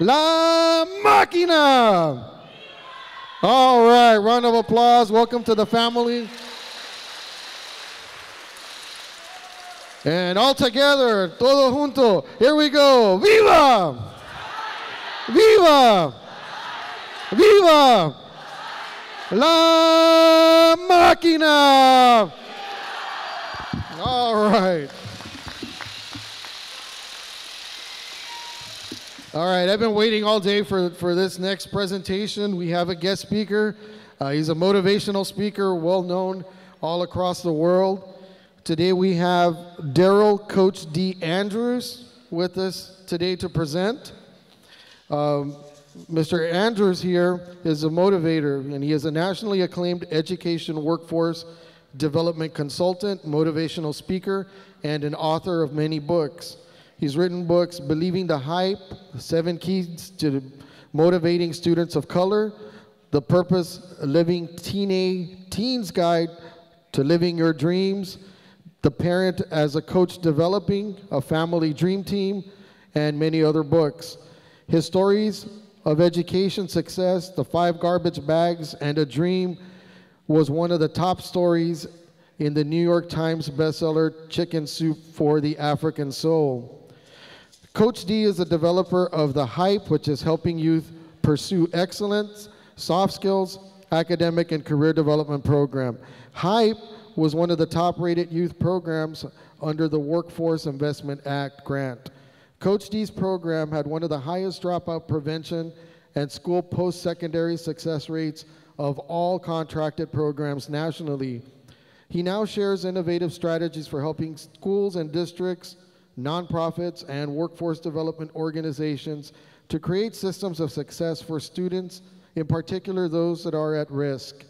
La Máquina! All right, round of applause. Welcome to the family. And all together, todo junto, here we go. Viva! Viva! Viva! La Máquina! All right. All right, I've been waiting all day for this next presentation. We have a guest speaker. He's a motivational speaker, well known all across the world. Today we have Daryl Coach D. Andrews with us today to present. Mr. Andrews here is a motivator, and he is a nationally acclaimed education workforce development consultant, motivational speaker, and an author of many books. He's written books, Believing the Hype, 7 Keys to Motivating Students of Color, The Purpose Living Teen's Guide to Living Your Dreams, The Parent as a Coach Developing a Family Dream Team, and many other books. His stories of education success, the 5 garbage bags and a dream was one of the top stories in the New York Times bestseller, Chicken Soup for the African Soul. Coach D is a developer of the HYPE, which is helping youth pursue excellence, soft skills, academic, and career development program. HYPE was one of the top-rated youth programs under the Workforce Investment Act grant. Coach D's program had one of the highest dropout prevention and school post-secondary success rates of all contracted programs nationally. He now shares innovative strategies for helping schools and districts, nonprofits, and workforce development organizations to create systems of success for students, in particular those that are at risk.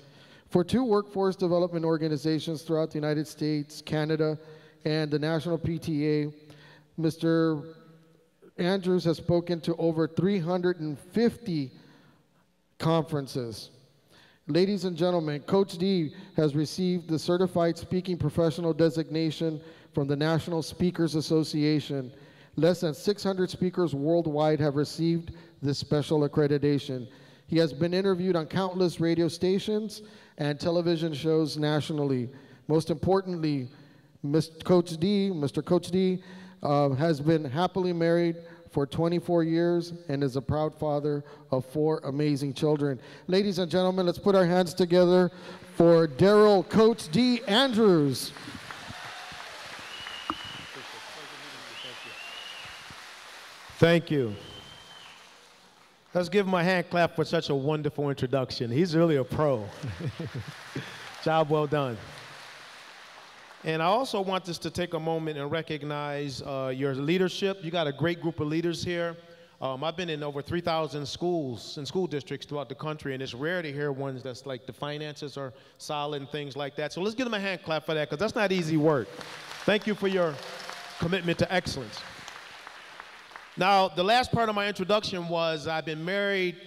For 2 workforce development organizations throughout the United States, Canada, and the National PTA, Mr. Andrews has spoken to over 350 conferences. Ladies and gentlemen, Coach D has received the Certified Speaking Professional designation from the National Speakers Association. Less than 600 speakers worldwide have received this special accreditation. He has been interviewed on countless radio stations and television shows nationally. Most importantly, Mr. Coach D has been happily married for 24 years and is a proud father of 4 amazing children. Ladies and gentlemen, let's put our hands together for Daryl Coach D. Andrews. Thank you. Let's give him a hand clap for such a wonderful introduction. He's really a pro. Job well done. And I also want us to take a moment and recognize your leadership. You got a great group of leaders here. I've been in over 3,000 schools and school districts throughout the country, and it's rare to hear ones that's like the finances are solid and things like that. So let's give them a hand clap for that, because that's not easy work. Thank you for your commitment to excellence. Now, the last part of my introduction was I've been married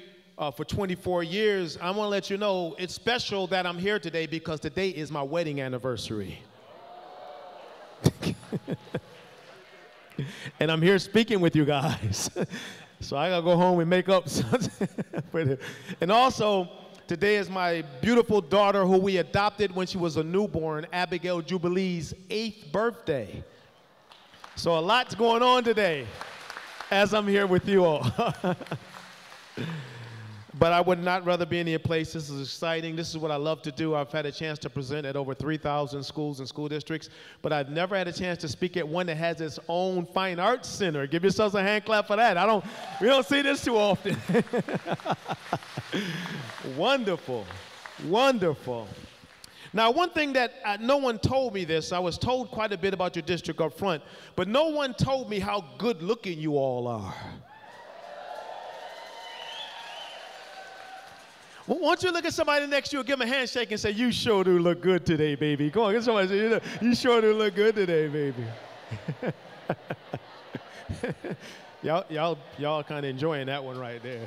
for 24 years. I want to let you know it's special that I'm here today because today is my wedding anniversary. And I'm here speaking with you guys. So I gotta go home and make up something. And also, today is my beautiful daughter who we adopted when she was a newborn, Abigail Jubilee's 8th birthday. So a lot's going on today as I'm here with you all. But I would not rather be any place. This is exciting. This is what I love to do. I've had a chance to present at over 3,000 schools and school districts, but I've never had a chance to speak at one that has its own fine arts center. Give yourselves a hand clap for that. We don't see this too often. Wonderful, wonderful. Now, one thing that no one told me this, I was told quite a bit about your district up front, but no one told me how good looking you all are. Well, why don't you look at somebody next to you and give them a handshake and say, "You sure do look good today, baby." Go on, get somebody and say, "You sure do look good today, baby." y'all kind of enjoying that one right there.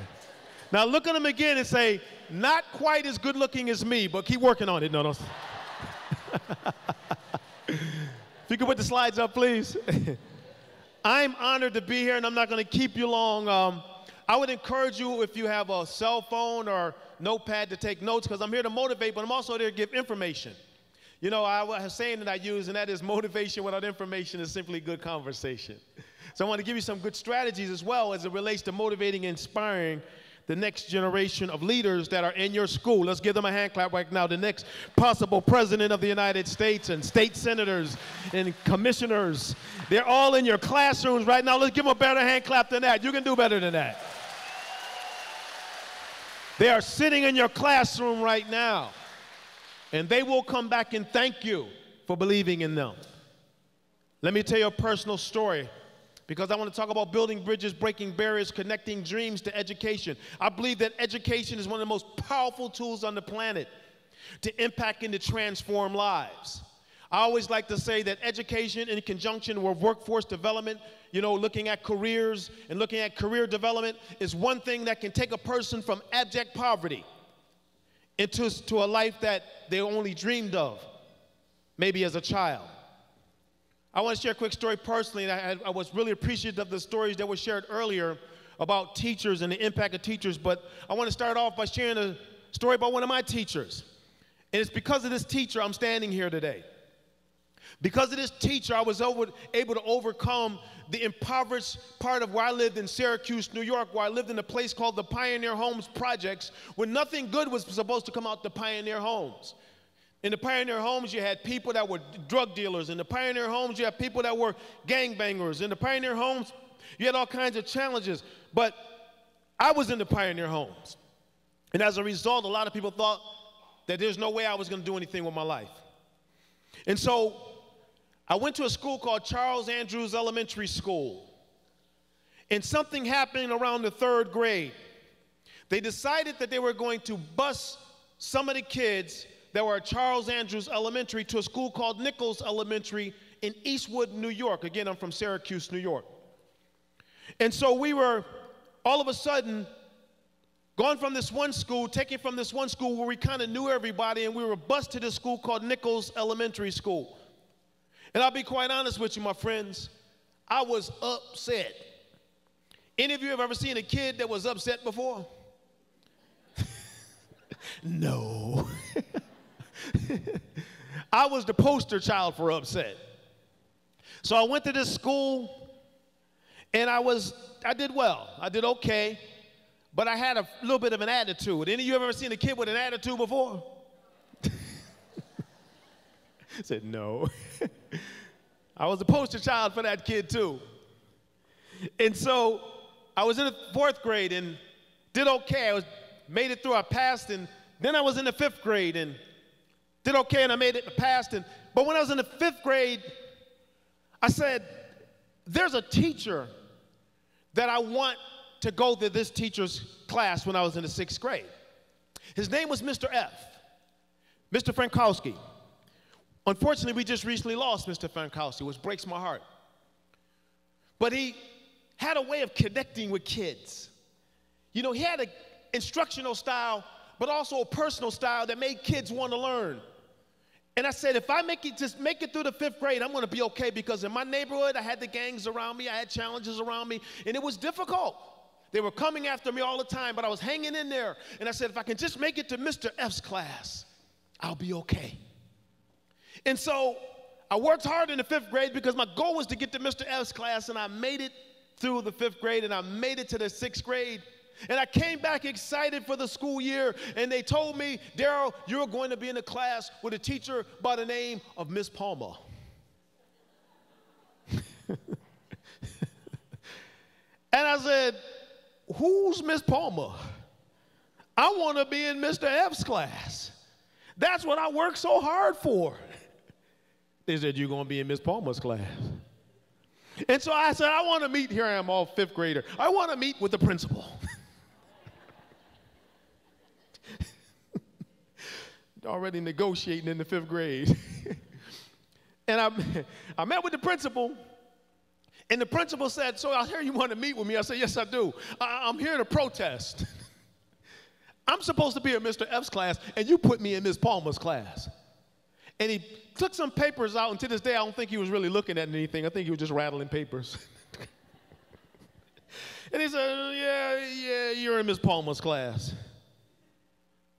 Now look at them again and say, "Not quite as good looking as me, but keep working on it." No. If you could put the slides up, please. I'm honored to be here, and I'm not going to keep you long. I would encourage you, if you have a cell phone or notepad, to take notes, because I'm here to motivate, but I'm also there to give information. You know, I have a saying that I use, and that is motivation without information is simply good conversation. So I want to give you some good strategies as well as it relates to motivating and inspiring the next generation of leaders that are in your school. Let's give them a hand clap right now. The next possible president of the United States and state senators and commissioners, they're all in your classrooms right now. Let's give them a better hand clap than that. You can do better than that. They are sitting in your classroom right now, and they will come back and thank you for believing in them. Let me tell you a personal story, because I want to talk about building bridges, breaking barriers, connecting dreams to education. I believe that education is one of the most powerful tools on the planet to impact and to transform lives. I always like to say that education in conjunction with workforce development, you know, looking at careers and looking at career development is one thing that can take a person from abject poverty into a life that they only dreamed of, maybe as a child. I want to share a quick story personally, and I was really appreciative of the stories that were shared earlier about teachers and the impact of teachers, but I want to start off by sharing a story about one of my teachers. And it's because of this teacher I'm standing here today. Because of this teacher, I was able to overcome the impoverished part of where I lived in Syracuse, New York, where I lived in a place called the Pioneer Homes Projects, where nothing good was supposed to come out the Pioneer Homes. In the Pioneer Homes, you had people that were drug dealers. In the Pioneer Homes, you had people that were gangbangers. In the Pioneer Homes, you had all kinds of challenges. But I was in the Pioneer Homes. And as a result, a lot of people thought that there's no way I was going to do anything with my life. And so I went to a school called Charles Andrews Elementary School. And something happened around the 3rd grade. They decided that they were going to bus some of the kids that were at Charles Andrews Elementary to a school called Nichols Elementary in Eastwood, New York. Again, I'm from Syracuse, New York. And so we were all of a sudden gone from this one school, taken from this one school where we kind of knew everybody, and we were bused to this school called Nichols Elementary School. And I'll be quite honest with you, my friends, I was upset. Any of you have ever seen a kid that was upset before? No. I was the poster child for upset. So I went to this school, and I did well. I did okay, but I had a little bit of an attitude. Any of you ever seen a kid with an attitude before? I said, no. I was the poster child for that kid, too. And so I was in the 4th grade and did okay. Made it through, I passed, and then I was in the 5th grade and did okay, and I made it past. But when I was in the 5th grade, I said, there's a teacher that I want to go to this teacher's class when I was in the 6th grade. His name was Mr. F., Mr. Frankowski. Unfortunately, we just recently lost Mr. Frankowski, which breaks my heart. But he had a way of connecting with kids. You know, he had an instructional style, but also a personal style that made kids want to learn. And I said, if I just make it through the 5th grade, I'm going to be okay, because in my neighborhood, I had the gangs around me, I had challenges around me, and it was difficult. They were coming after me all the time, but I was hanging in there. And I said, if I can just make it to Mr. F's class, I'll be okay. And so I worked hard in the 5th grade because my goal was to get to Mr. F's class, and I made it through the 5th grade, and I made it to the 6th grade. And I came back excited for the school year, and they told me, Daryl, you're going to be in a class with a teacher by the name of Miss Palmer. And I said, who's Miss Palmer? I want to be in Mr. F's class. That's what I worked so hard for. They said, you're going to be in Miss Palmer's class. And so I said, I want to meet, here I am, all 5th grader. I want to meet with the principal. Already negotiating in the 5th grade. And I met with the principal, and the principal said, so I hear you want to meet with me. I said, yes, I do. I'm here to protest. I'm supposed to be in Mr. F's class, and you put me in Miss Palmer's class. And he took some papers out, and to this day, I don't think he was really looking at anything. I think he was just rattling papers. And he said, yeah, you're in Miss Palmer's class.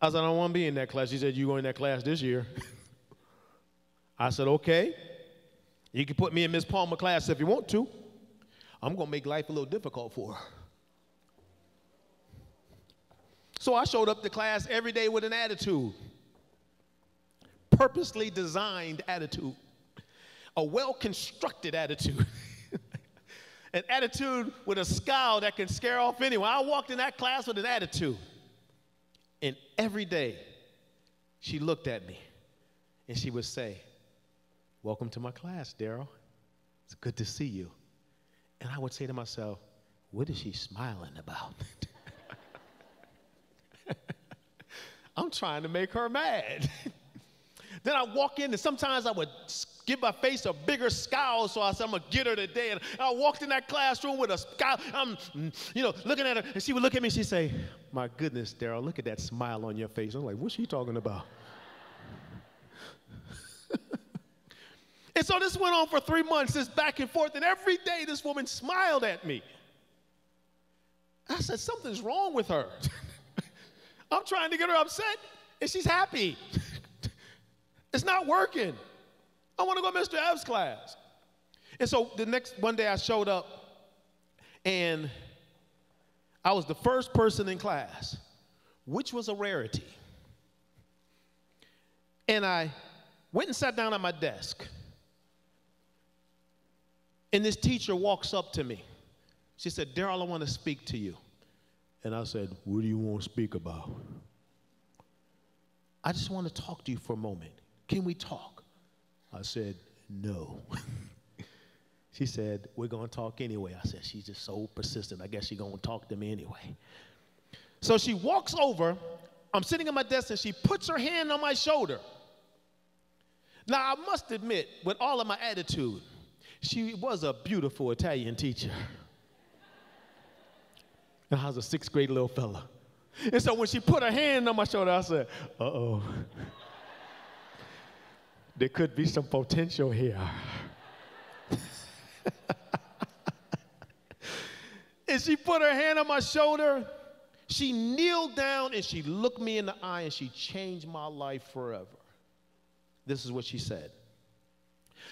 I said, I don't want to be in that class. He said, you go in that class this year. I said, okay. You can put me in Miss Palmer's class if you want to. I'm going to make life a little difficult for her. So I showed up to class every day with an attitude. Purposely designed attitude. A well-constructed attitude. An attitude with a scowl that can scare off anyone. I walked in that class with an attitude. And every day, she looked at me, and she would say, welcome to my class, Daryl. It's good to see you. And I would say to myself, what is she smiling about? I'm trying to make her mad. Then I walk in, and sometimes I would give my face a bigger scowl, so I said, I'm going to get her today. And I walked in that classroom with a scowl. I'm, looking at her, and she would look at me, and she'd say, my goodness, Daryl, look at that smile on your face. I'm like, what's she talking about? And so this went on for 3 months, this back and forth, and every day this woman smiled at me. I said, something's wrong with her. I'm trying to get her upset, and she's happy. It's not working. I want to go to Mr. F's class. And so one day I showed up, and I was the first person in class, which was a rarity. And I went and sat down at my desk. And this teacher walks up to me. She said, Daryl, I want to speak to you. And I said, what do you want to speak about? I just want to talk to you for a moment. Can we talk? I said, no. She said, we're going to talk anyway. I said, she's just so persistent. I guess she's going to talk to me anyway. So she walks over. I'm sitting at my desk, and she puts her hand on my shoulder. Now, I must admit, with all of my attitude, she was a beautiful Italian teacher. And I was a sixth grade little fella. And so when she put her hand on my shoulder, I said, uh-oh. There could be some potential here. And she put her hand on my shoulder. She kneeled down and she looked me in the eye and she changed my life forever. This is what she said.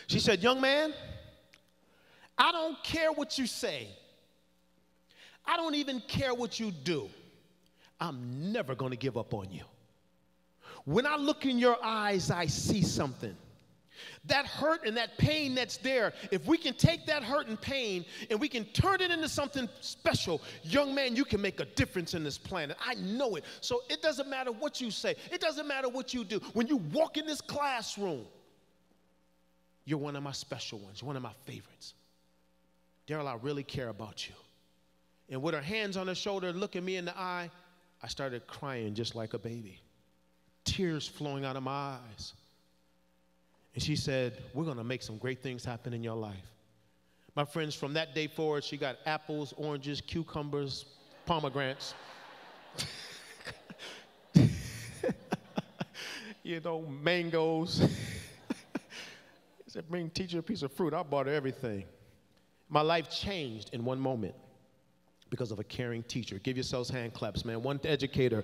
She said, young man, I don't care what you say. I don't even care what you do. I'm never going to give up on you. When I look in your eyes, I see something. That hurt and that pain that's there, if we can take that hurt and pain and we can turn it into something special, young man, you can make a difference in this planet. I know it. So it doesn't matter what you say. It doesn't matter what you do. When you walk in this classroom, you're one of my special ones. You're one of my favorites. Daryl, I really care about you. And with her hands on her shoulder, looking me in the eye, I started crying just like a baby. Tears flowing out of my eyes. And she said, we're going to make some great things happen in your life. My friends, from that day forward, she got apples, oranges, cucumbers, pomegranates. Mangoes. She said, bring teacher a piece of fruit. I bought her everything. My life changed in one moment because of a caring teacher. Give yourselves hand claps, man. One educator.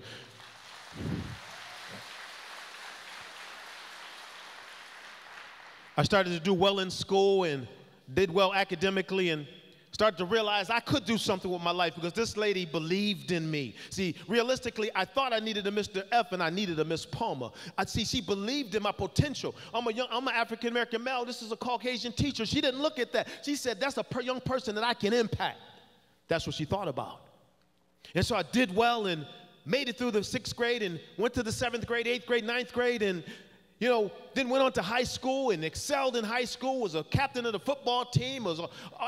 I started to do well in school and did well academically and started to realize I could do something with my life because this lady believed in me. See, realistically, I thought I needed a Mr. F and I needed a Miss Palmer. She believed in my potential. I'm an African-American male. This is a Caucasian teacher. She didn't look at that. She said, that's a young person that I can impact. That's what she thought about. And so I did well and made it through the 6th grade and went to the 7th grade, 8th grade, 9th grade, and then went on to high school and excelled in high school, was a captain of the football team, was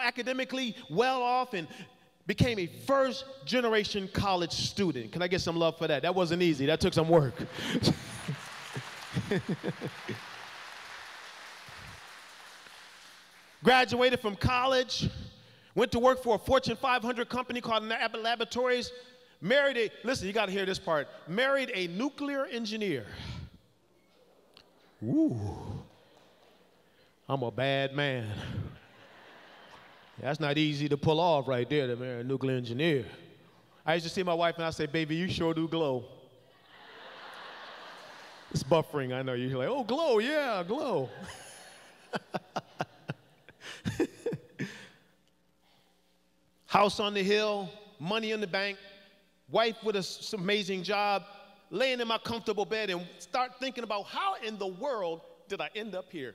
academically well off, and became a first-generation college student. Can I get some love for that? That wasn't easy. That took some work. Graduated from college, went to work for a Fortune 500 company called Abbott Laboratories, listen, you got to hear this part, married a nuclear engineer. Ooh, I'm a bad man. That's not easy to pull off right there, to marry a nuclear engineer. I used to see my wife and I say, baby, you sure do glow. It's buffering, I know. You're like, oh, glow, yeah, glow. House on the hill, money in the bank, wife with an amazing job, laying in my comfortable bed and start thinking about how in the world did I end up here?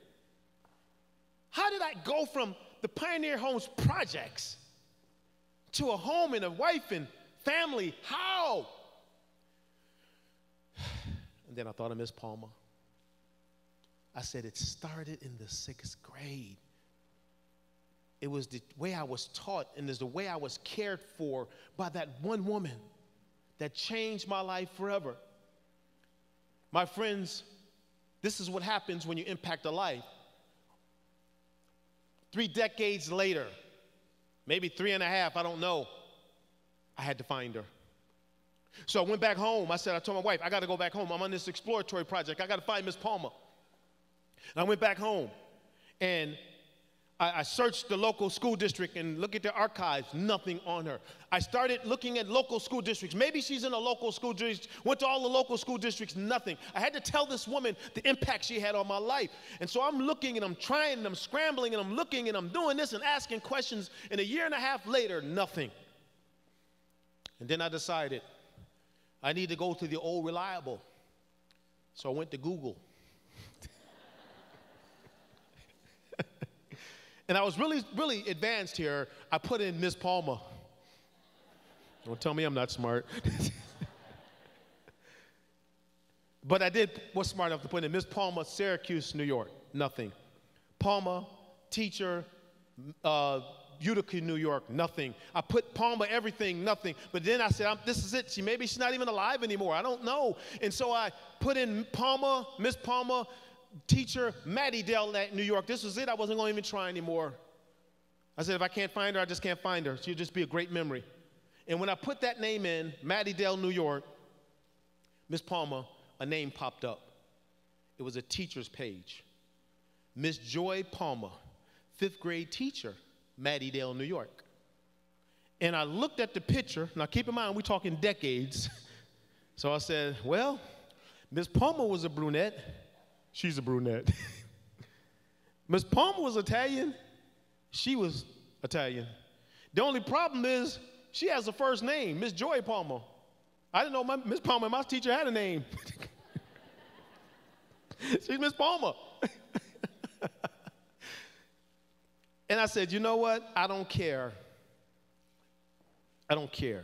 How did I go from the Pioneer Homes projects to a home and a wife and family? How? And then I thought of Miss Palmer. I said, it started in the 6th grade. It was the way I was taught and it's the way I was cared for by that one woman that changed my life forever. My friends, this is what happens when you impact a life. 3 decades later, maybe 3.5, I don't know, I had to find her. So I went back home. I told my wife, I got to go back home. I'm on this exploratory project. I got to find Miss Palmer. And I went back home, and I searched the local school district and look at the archives, nothing on her. I started looking at local school districts. Maybe she's in a local school district, went to all the local school districts, nothing. I had to tell this woman the impact she had on my life. And so I'm looking and I'm trying and I'm scrambling and I'm looking and I'm doing this and asking questions. And a year and a half later, nothing. And then I decided I need to go to the old reliable. So I went to Google. And I was really advanced here. I put in Miss Palmer. Don't tell me I'm not smart. But I was smart enough to put in Miss Palmer, Syracuse, New York. Nothing. Palmer, teacher, Utica, New York. Nothing. I put Palmer, everything, nothing. But then I said, this is it. Maybe she's not even alive anymore. I don't know. And so I put in Palmer, Miss Palmer, teacher, Maddie Dell, New York. This was it. I wasn't going to even try anymore. I said, if I can't find her, I just can't find her. She'll just be a great memory. And when I put that name in, Maddie Dell, New York, Miss Palmer, a name popped up. It was a teacher's page. Miss Joy Palmer, 5th grade teacher, Maddie Dell, New York. And I looked at the picture. Now, keep in mind, we're talking decades. So I said, well, Miss Palmer was a brunette. She's a brunette. Miss Palmer was Italian. She was Italian. The only problem is she has a first name, Miss Joy Palmer. I didn't know Miss Palmer, my teacher, had a name. She's Miss Palmer. And I said, you know what? I don't care. I don't care.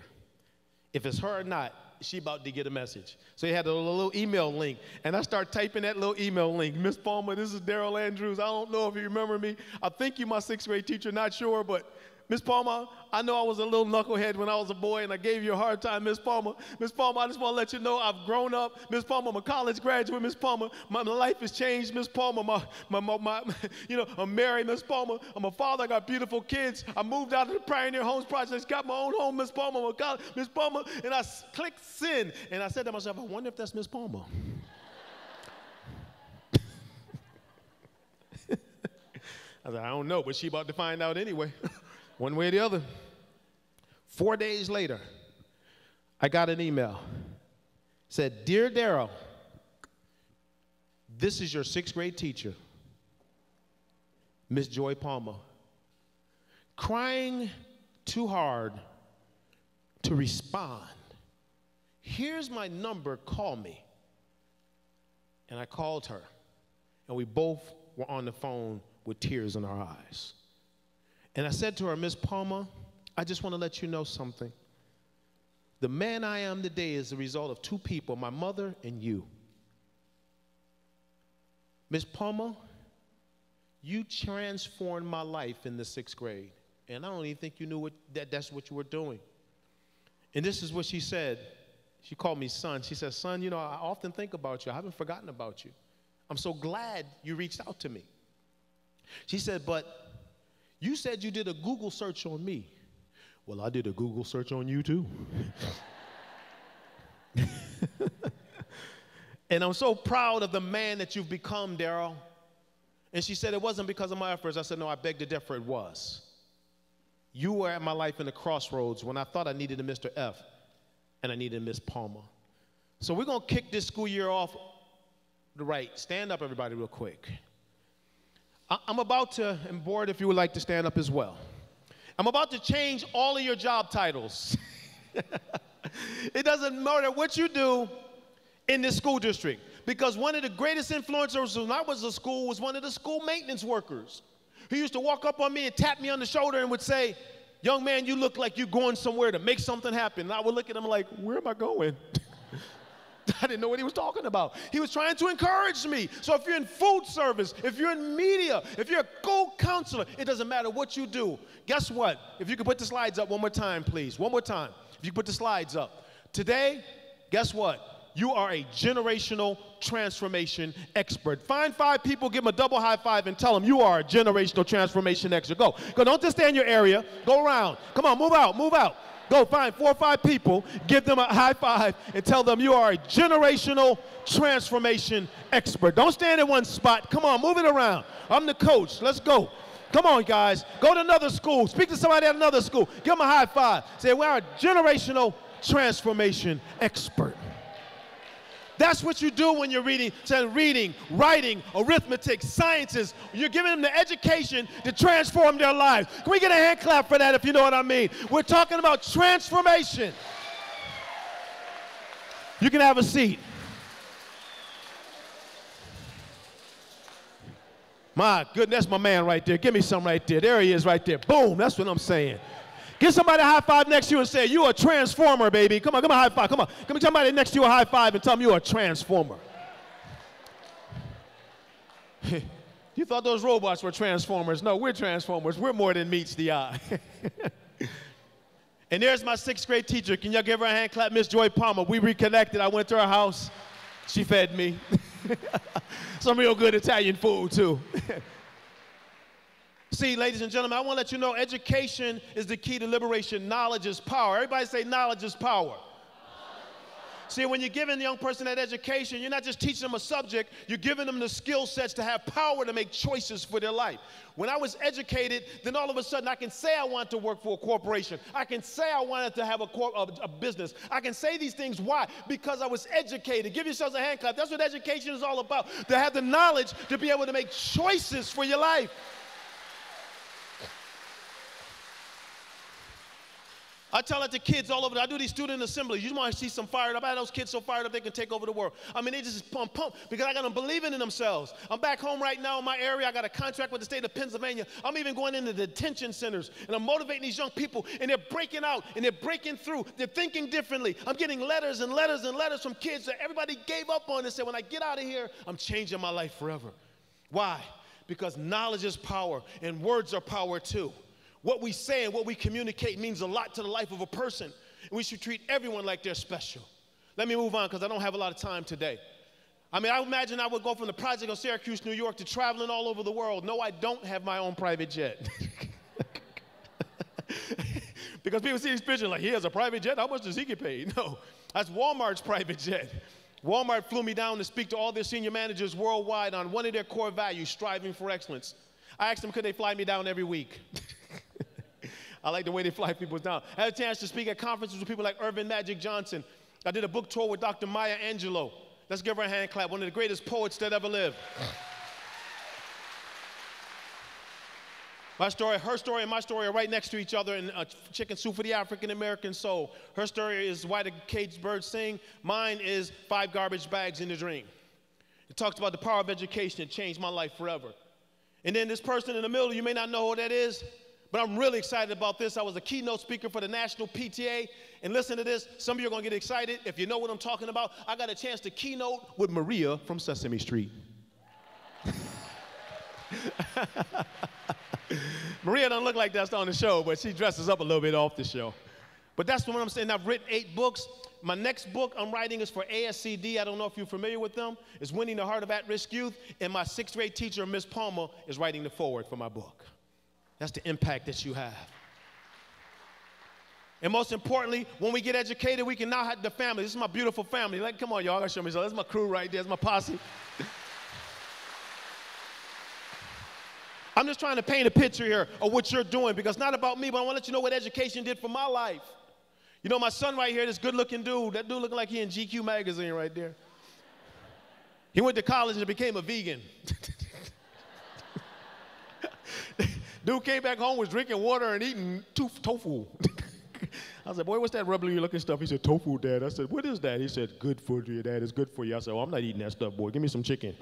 If it's her or not, she about to get a message. So he had a little email link, and I start typing that little email link. Miss Palmer, this is Daryl Andrews. I don't know if you remember me. I think you're my 6th grade teacher, not sure, but Miss Palmer, I know I was a little knucklehead when I was a boy, and I gave you a hard time, Miss Palmer. Miss Palmer, I just want to let you know I've grown up. Miss Palmer, I'm a college graduate, Miss Palmer. My life has changed, Miss Palmer. I'm married, Miss Palmer. I'm a father. I got beautiful kids. I moved out of the Pioneer Homes Projects, got my own home, Miss Palmer. I'm a college, Miss Palmer. And I clicked send, and I said to myself, I wonder if that's Miss Palmer. I said, I don't know, but she about to find out anyway. One way or the other. 4 days later, I got an email. It said, Dear Daryl, this is your 6th grade teacher, Miss Joy Palmer. Crying too hard to respond. Here's my number, call me. And I called her, and we both were on the phone with tears in our eyes. And I said to her, Miss Palmer, I just want to let you know something. The man I am today is the result of 2 people, my mother and you. Miss Palmer, you transformed my life in the 6th grade. And I don't even think you knew that's what you were doing. And this is what she said. She called me son. She said, son, I often think about you. I haven't forgotten about you. I'm so glad you reached out to me. She said, but you said you did a Google search on me. Well, I did a Google search on you too. And I'm so proud of the man that you've become, Daryl. And she said it wasn't because of my efforts. I said, no, I beg to differ, it was. You were at my life in the crossroads when I thought I needed a Mr. F and I needed a Miss Palmer. So we're going to kick this school year off right. Stand up, everybody, real quick. I'm about to, and board, if you would like to stand up as well. I'm about to change all of your job titles. It doesn't matter what you do in this school district, because one of the greatest influencers when I was in school was one of the school maintenance workers who used to walk up on me and tap me on the shoulder and would say, young man, you look like you're going somewhere to make something happen. And I would look at him like, where am I going? I didn't know what he was talking about. He was trying to encourage me. So if you're in food service, if you're in media, if you're a co-counselor, it doesn't matter what you do. Guess what? If you could put the slides up one more time, please. One more time. If you could put the slides up. Today, guess what? You are a generational transformation expert. Find 5 people, give them a double high five, and tell them you are a generational transformation expert. Go. Go. Don't just stay in your area. Go around. Come on, move out. Move out. Go find 4 or 5 people, give them a high five, and tell them you are a generational transformation expert. Don't stand in one spot. Come on, move it around. I'm the coach. Let's go. Come on, guys. Go to another school. Speak to somebody at another school. Give them a high five. Say, we're a generational transformation expert. That's what you do when you're reading, writing, arithmetic, sciences. You're giving them the education to transform their lives. Can we get a hand clap for that if you know what I mean? We're talking about transformation. You can have a seat. My goodness, that's my man right there. Give me some right there. There he is right there. Boom, that's what I'm saying. Give somebody a high five next to you and say, you a transformer, baby. Come on, give me a high five. Come on. Give me somebody next to you a high five and tell them you're a transformer. You thought those robots were transformers. No, we're transformers. We're more than meets the eye. And there's my 6th grade teacher. Can y'all give her a hand clap? Miss Joy Palmer. We reconnected. I went to her house. She fed me. Some real good Italian food, too. See, ladies and gentlemen, I want to let you know education is the key to liberation. Knowledge is power. Everybody say knowledge is power. See, when you're giving the young person that education, you're not just teaching them a subject, you're giving them the skill sets to have power to make choices for their life. When I was educated, then all of a sudden I can say I wanted to work for a corporation. I can say I wanted to have a business. I can say these things. Why? Because I was educated. Give yourselves a hand clap. That's what education is all about, to have the knowledge to be able to make choices for your life. I tell it to kids all over. I do these student assemblies. You want to see some fired up. I have those kids so fired up they can take over the world. I mean, they just pump because I got them believing in themselves. I'm back home right now in my area. I got a contract with the state of Pennsylvania. I'm even going into the detention centers, and I'm motivating these young people, and they're breaking out, and they're breaking through. They're thinking differently. I'm getting letters and letters and letters from kids that everybody gave up on and said, when I get out of here, I'm changing my life forever. Why? Because knowledge is power, and words are power too. What we say and what we communicate means a lot to the life of a person. And we should treat everyone like they're special. Let me move on because I don't have a lot of time today. I mean, I imagine I would go from the project of Syracuse, New York to traveling all over the world. No, I don't have my own private jet. Because people see these pictures like, he has a private jet? How much does he get paid? No, that's Walmart's private jet. Walmart flew me down to speak to all their senior managers worldwide on one of their core values, striving for excellence. I asked them, could they fly me down every week? I like the way they fly people down. I had a chance to speak at conferences with people like Irvin Magic Johnson. I did a book tour with Dr. Maya Angelou. Let's give her a hand clap, one of the greatest poets that ever lived. My story, her story, and my story are right next to each other in Chicken Soup for the African American Soul. Her story is Why the Caged Birds Sing. Mine is 5 Garbage Bags in a Dream. It talks about the power of education. It changed my life forever. And then this person in the middle, you may not know who that is, but I'm really excited about this. I was a keynote speaker for the National PTA. And listen to this. Some of you are going to get excited. If you know what I'm talking about, I got a chance to keynote with Maria from Sesame Street. Maria doesn't look like that's on the show, but she dresses up a little bit off the show. But that's what I'm saying. I've written 8 books. My next book I'm writing is for ASCD. I don't know if you're familiar with them. It's Winning the Heart of At-Risk Youth. And my 6th grade teacher, Miss Palmer, is writing the foreword for my book. That's the impact that you have. And most importantly, when we get educated, we can now have the family. This is my beautiful family. Like, come on, y'all, I gotta show me. So that's my crew right there. That's my posse. I'm just trying to paint a picture here of what you're doing because it's not about me, but I want to let you know what education did for my life. You know, my son right here, this good-looking dude, that dude looking like he in GQ magazine right there. He went to college and became a vegan. Dude came back home, was drinking water and eating tofu. I said, boy, what's that rubbly-looking stuff? He said, tofu, Dad. I said, what is that? He said, good for you, Dad. It's good for you. I said, well, I'm not eating that stuff, boy. Give me some chicken.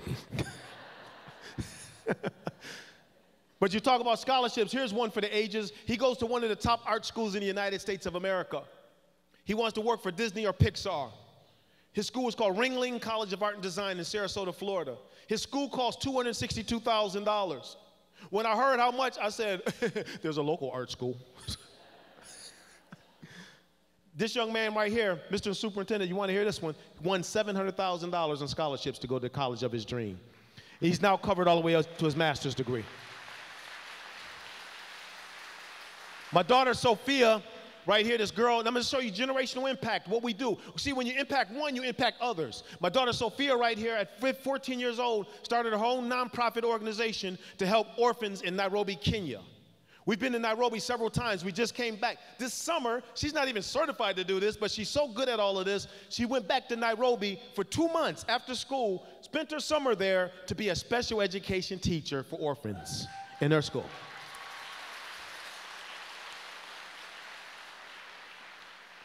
But you talk about scholarships. Here's one for the ages. He goes to one of the top art schools in the United States of America. He wants to work for Disney or Pixar. His school is called Ringling College of Art and Design in Sarasota, Florida. His school costs $262,000. When I heard how much, I said, there's a local art school. This young man right here, Mr. Superintendent, you want to hear this one, won $700,000 in scholarships to go to the college of his dream. He's now covered all the way up to his master's degree. My daughter, Sophia, right here, this girl, and I'm going to show you generational impact, what we do. See, when you impact one, you impact others. My daughter Sophia right here at 14 years old started her own nonprofit organization to help orphans in Nairobi, Kenya. We've been to Nairobi several times. We just came back. This summer, she's not even certified to do this, but she's so good at all of this, she went back to Nairobi for 2 months after school, spent her summer there to be a special education teacher for orphans in her school.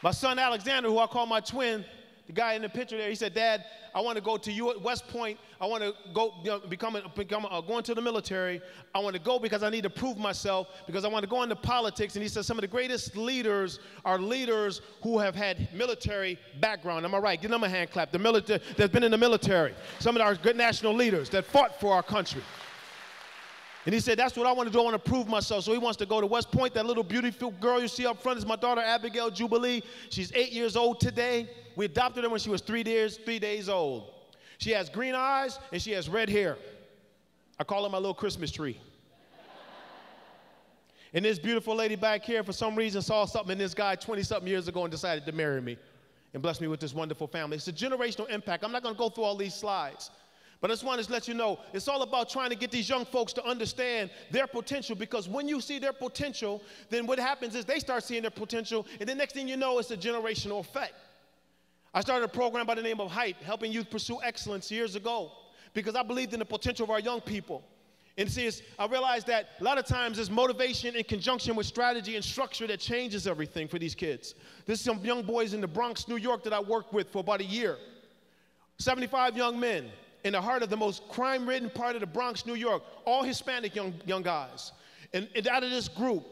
My son Alexander, who I call my twin, the guy in the picture there, he said, Dad, I want to go to West Point. I want to go, go into the military. I want to go because I need to prove myself, because I want to go into politics. And he said some of the greatest leaders are leaders who have had military background. Am I right? Give them a hand clap. The military, that's been in the military. Some of our good national leaders that fought for our country. And he said, that's what I want to do. I want to prove myself. So he wants to go to West Point. That little beautiful girl you see up front is my daughter, Abigail Jubilee. She's 8 years old today. We adopted her when she was 3 days old. She has green eyes, and she has red hair. I call her my little Christmas tree. And this beautiful lady back here, for some reason, saw something in this guy 20-something years ago and decided to marry me and bless me with this wonderful family. It's a generational impact. I'm not going to go through all these slides. But I just wanted to let you know, it's all about trying to get these young folks to understand their potential, because when you see their potential, then what happens is they start seeing their potential, and the next thing you know, it's a generational effect. I started a program by the name of HYPE, helping youth pursue excellence, years ago, because I believed in the potential of our young people. And see, I realized that a lot of times it's motivation in conjunction with strategy and structure that changes everything for these kids. There's some young boys in the Bronx, New York that I worked with for about a year. 75 young men in the heart of the most crime-ridden part of the Bronx, New York, all Hispanic young guys. And out of this group,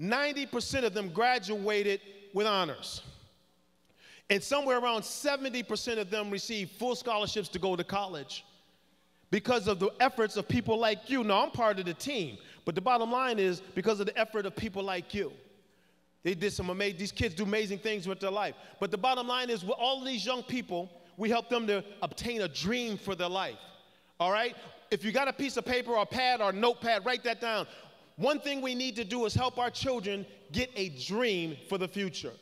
90% of them graduated with honors. And somewhere around 70% of them received full scholarships to go to college because of the efforts of people like you. Now, I'm part of the team, but the bottom line is because of the effort of people like you. They did these kids do amazing things with their life. But the bottom line is, with all of these young people, we help them to obtain a dream for their life, all right? If you got a piece of paper or a pad or a notepad, write that down. One thing we need to do is help our children get a dream for the future.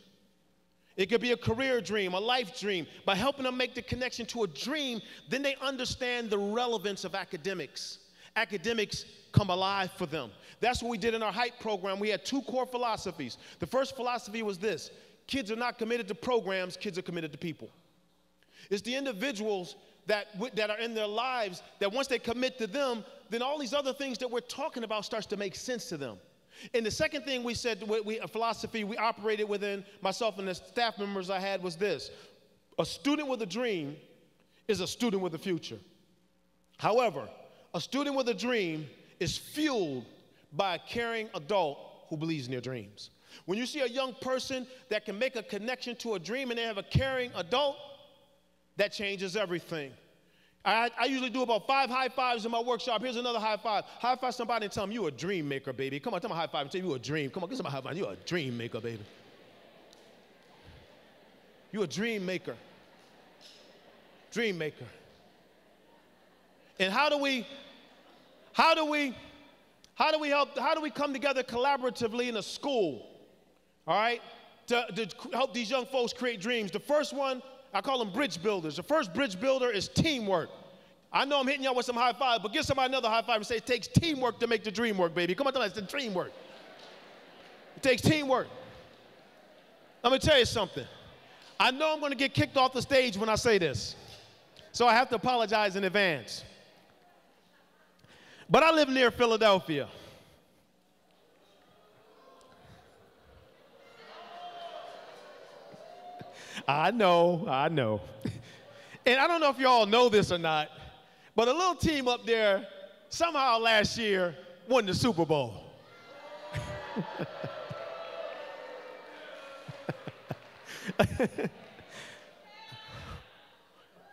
It could be a career dream, a life dream. By helping them make the connection to a dream, then they understand the relevance of academics. Academics come alive for them. That's what we did in our HYPE program. We had 2 core philosophies. The first philosophy was this: kids are not committed to programs, kids are committed to people. It's the individuals that are in their lives that once they commit to them, then all these other things that we're talking about starts to make sense to them. And the second thing we said, a philosophy we operated within, myself and the staff members I had, was this: a student with a dream is a student with a future. However, a student with a dream is fueled by a caring adult who believes in their dreams. When you see a young person that can make a connection to a dream and they have a caring adult, that changes everything. I usually do about 5 high fives in my workshop. Here's another high five. High five somebody and tell them, you a dream maker, baby. Come on, tell me a high five and tell you a dream. Come on, give somebody a high five. You're a dream maker, baby. You're a dream maker. Dream maker. And how do we come together collaboratively in a school, all right, to help these young folks create dreams? The first one, I call them bridge builders. The first bridge builder is teamwork. I know I'm hitting y'all with some high five, but give somebody another high five and say, it takes teamwork to make the dream work, baby. Come on, tell me, it's the teamwork. It takes teamwork. Let me tell you something. I know I'm going to get kicked off the stage when I say this, so I have to apologize in advance. But I live near Philadelphia. I know. And I don't know if you all know this or not, but a little team up there somehow last year won the Super Bowl.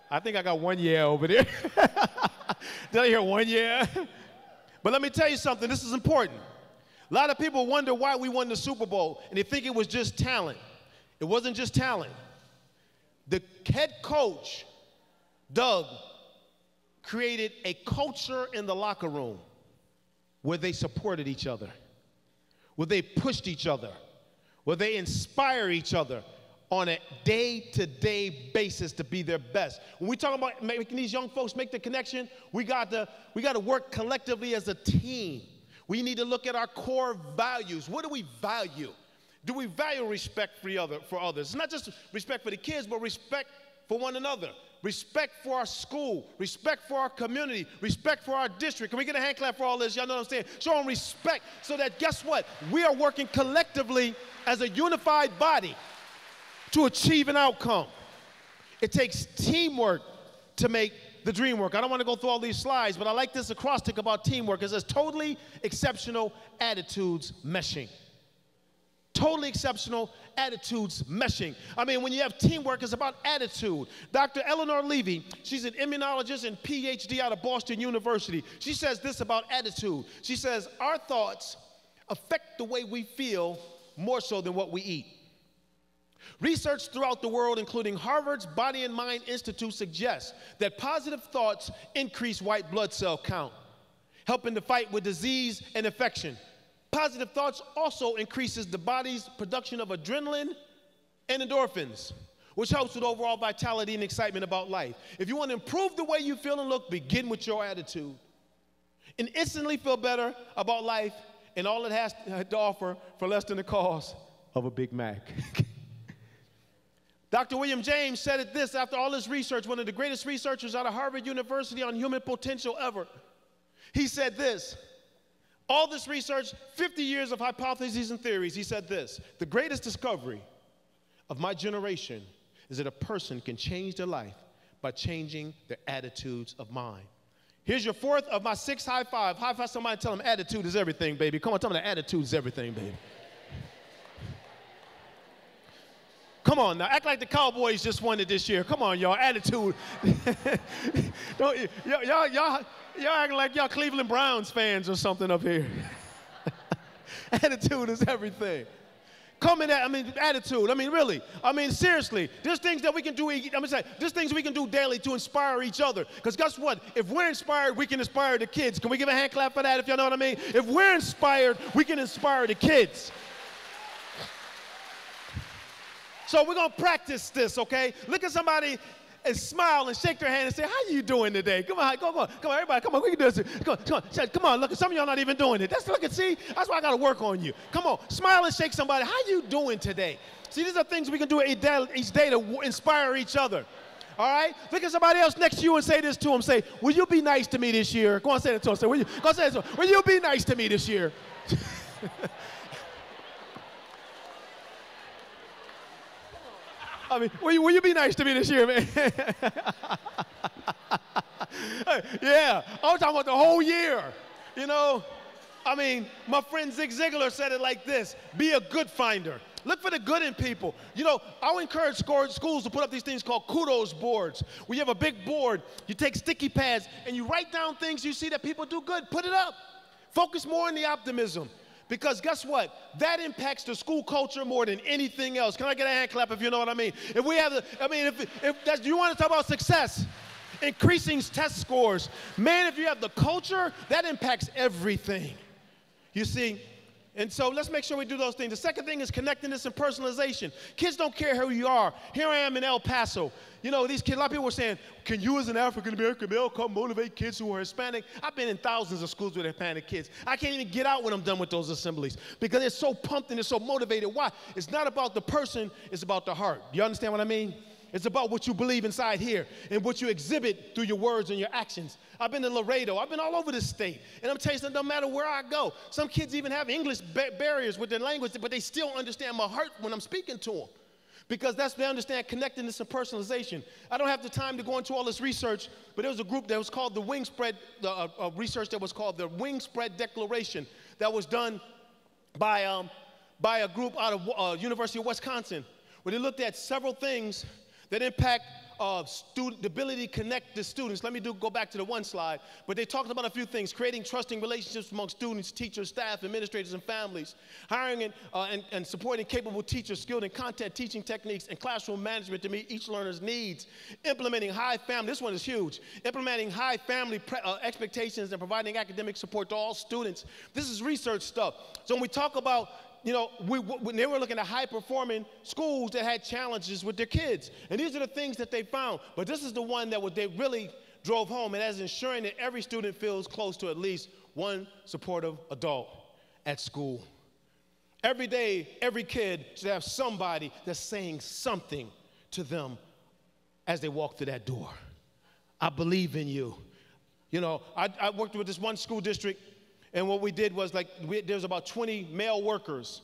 I think I got 1 year over there. Did I hear 1 year? But let me tell you something, this is important. A lot of people wonder why we won the Super Bowl, and they think it was just talent. It wasn't just talent. The head coach, Doug, created a culture in the locker room where they supported each other, where they pushed each other, where they inspire each other on a day-to-day basis to be their best. When we talk about making these young folks make the connection, we got to work collectively as a team. We need to look at our core values. What do we value? Do we value respect for others? It's not just respect for the kids, but respect for one another. Respect for our school, respect for our community, respect for our district. Can we get a hand clap for all this? Y'all know what I'm saying? Show them respect so that, guess what? We are working collectively as a unified body to achieve an outcome. It takes teamwork to make the dream work. I don't want to go through all these slides, but I like this acrostic about teamwork. It says totally exceptional attitudes meshing. Totally exceptional attitudes meshing. I mean, when you have teamwork, it's about attitude. Dr. Eleanor Levy, she's an immunologist and PhD out of Boston University. She says this about attitude. She says, our thoughts affect the way we feel more so than what we eat. Research throughout the world, including Harvard's Body and Mind Institute, suggests that positive thoughts increase white blood cell count, helping to fight with disease and infection. Positive thoughts also increases the body's production of adrenaline and endorphins, which helps with overall vitality and excitement about life. If you want to improve the way you feel and look, begin with your attitude. And instantly feel better about life and all it has to offer for less than the cost of a Big Mac. Dr. William James said it this after all this research, one of the greatest researchers out of Harvard University on human potential ever. He said this, all this research, 50 years of hypotheses and theories, he said this, the greatest discovery of my generation is that a person can change their life by changing their attitudes of mind. Here's your fourth of my 6 high five. High five somebody, tell them attitude is everything, baby. Come on, tell them the attitude is everything, baby. Come on now, act like the Cowboys just won it this year. Come on, y'all, attitude. Y'all acting like y'all Cleveland Browns fans or something up here. Attitude is everything. Attitude. I mean, really. I mean, seriously. There's things that we can do. There's things we can do daily to inspire each other. Because guess what? If we're inspired, we can inspire the kids. Can we give a hand clap for that? If y'all know what I mean. If we're inspired, we can inspire the kids. So we're going to practice this, okay? Look at somebody and smile and shake their hand and say, how you doing today? Come on, come on, everybody, come on, we can do this. Come on, look, some of y'all not even doing it. That's why I got to work on you. Come on, smile and shake somebody. How you doing today? See, these are things we can do each day to inspire each other. All right? Look at somebody else next to you and say this to them. Say, will you be nice to me this year? Go on, say it to them. Say, will you be nice to me this year? I mean, will you be nice to me this year, man? Yeah, I'm talking about the whole year, you know? I mean, my friend Zig Ziglar said it like this, be a good finder. Look for the good in people. You know, I'll encourage schools to put up these things called kudos boards. Where you have a big board, you take sticky pads, and you write down things you see that people do good. Put it up. Focus more on the optimism. Because guess what? That impacts the school culture more than anything else. Can I get a hand clap if you know what I mean? If we have, if you want to talk about success, increasing test scores, man, if you have the culture, that impacts everything. You see? And so let's make sure we do those things. The second thing is connectedness and personalization. Kids don't care who you are. Here I am in El Paso. You know, these kids, a lot of people were saying, can you as an African-American male come motivate kids who are Hispanic? I've been in thousands of schools with Hispanic kids. I can't even get out when I'm done with those assemblies because they're so pumped and they're so motivated. Why? It's not about the person, it's about the heart. Do you understand what I mean? It's about what you believe inside here and what you exhibit through your words and your actions. I've been to Laredo. I've been all over this state. And I'm telling you something, no matter where I go, some kids even have English barriers with their language, but they still understand my heart when I'm speaking to them. Because they understand connectedness and personalization. I don't have the time to go into all this research, but there was a group that was called the Wing Spread, research that was called the Wing Spread Declaration that was done by a group out of University of Wisconsin, where they looked at several things that impact the ability to connect the students. Let me go back to the one slide. But they talked about a few things: creating trusting relationships among students, teachers, staff, administrators, and families, hiring and supporting capable teachers skilled in content teaching techniques and classroom management to meet each learner's needs, implementing high family, this one is huge, implementing high family expectations and providing academic support to all students. This is research stuff. So when we talk about when they were looking at high-performing schools that had challenges with their kids. And these are the things that they found. But this is the one that they really drove home, and that's ensuring that every student feels close to at least one supportive adult at school. Every day, every kid should have somebody that's saying something to them as they walk through that door. I believe in you. I worked with this one school district, and what we did was there was about 20 male workers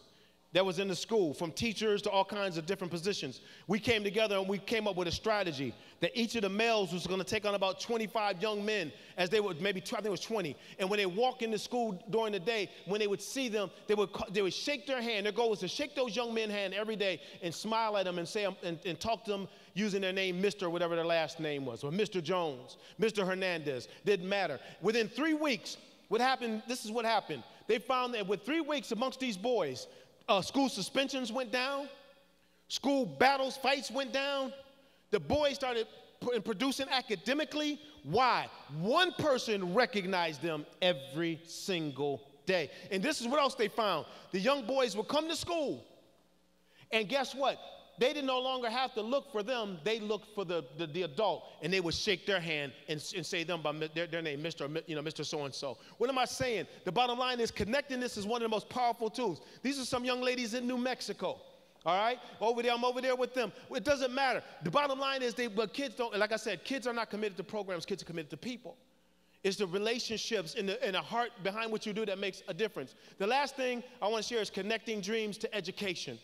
that was in the school, from teachers to all kinds of different positions. We came together and we came up with a strategy that each of the males was going to take on about 25 young men, as they would maybe, I think it was 20. And when they walk into school during the day, when they would see them, they would shake their hand. Their goal was to shake those young men's hand every day and smile at them and say and talk to them using their name, Mr. whatever their last name was, or Mr. Jones, Mr. Hernandez, didn't matter. Within 3 weeks, what happened? This is what happened. They found that with 3 weeks amongst these boys, school suspensions went down, school battles, fights went down. The boys started producing academically. Why? One person recognized them every single day. And this is what else they found. The young boys would come to school, and guess what? They didn't no longer have to look for them. They looked for the adult, and they would shake their hand and say them by their name, Mr. So-and-so. What am I saying? The bottom line is connectedness is one of the most powerful tools. These are some young ladies in New Mexico, all right? I'm over there with them. It doesn't matter. The bottom line is but kids don't, like I said, kids are not committed to programs. Kids are committed to people. It's the relationships and the heart behind what you do that makes a difference. The last thing I want to share is connecting dreams to education.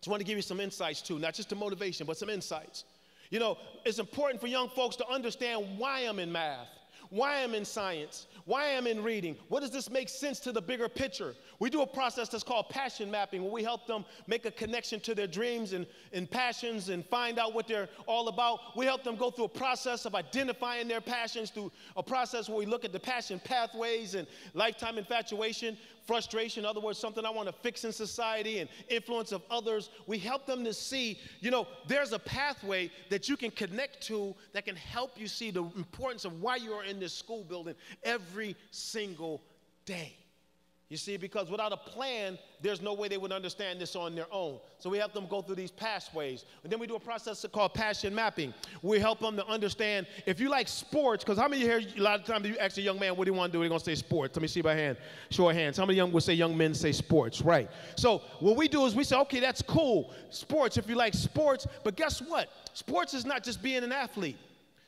Just want to give you some insights too, not just the motivation, but some insights. It's important for young folks to understand why I'm in math, why I'm in science, why I'm in reading. What does this make sense to the bigger picture? We do a process that's called passion mapping, where we help them make a connection to their dreams and passions and find out what they're all about. We help them go through a process of identifying their passions, through a process where we look at the passion pathways and lifetime infatuation, frustration, in other words, something I want to fix in society, and influence of others. We help them to see, there's a pathway that you can connect to that can help you see the importance of why you are in this school building every single day. You see, because without a plan, there's no way they would understand this on their own. So we help them go through these pathways. And then we do a process called passion mapping. We help them to understand, if you like sports, because how many here, a lot of times you ask a young man, what do you want to do? They're going to say sports. Let me see by hand, show of hands. How many young men say sports? Right. So what we do is we say, okay, that's cool. Sports, if you like sports. But guess what? Sports is not just being an athlete.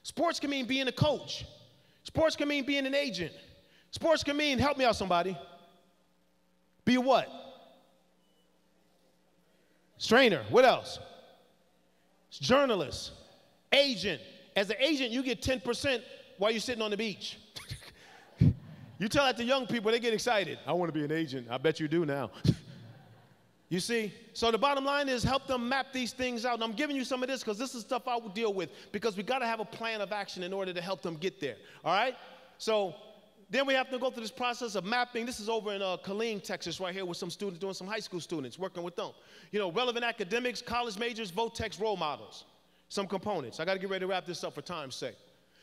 Sports can mean being a coach. Sports can mean being an agent. Sports can mean, help me out somebody, be a what? Trainer. What else? Journalist. Agent. As an agent, you get 10% while you're sitting on the beach. You tell that to young people, they get excited. I want to be an agent. I bet you do now. You see? So the bottom line is help them map these things out. And I'm giving you some of this because this is stuff I would deal with, because we got to have a plan of action in order to help them get there. All right? So then we have to go through this process of mapping. This is over in Killeen, Texas, right here, with some students, doing some high school students, working with them. Relevant academics, college majors, Votex role models, some components. I got to get ready to wrap this up for time's sake.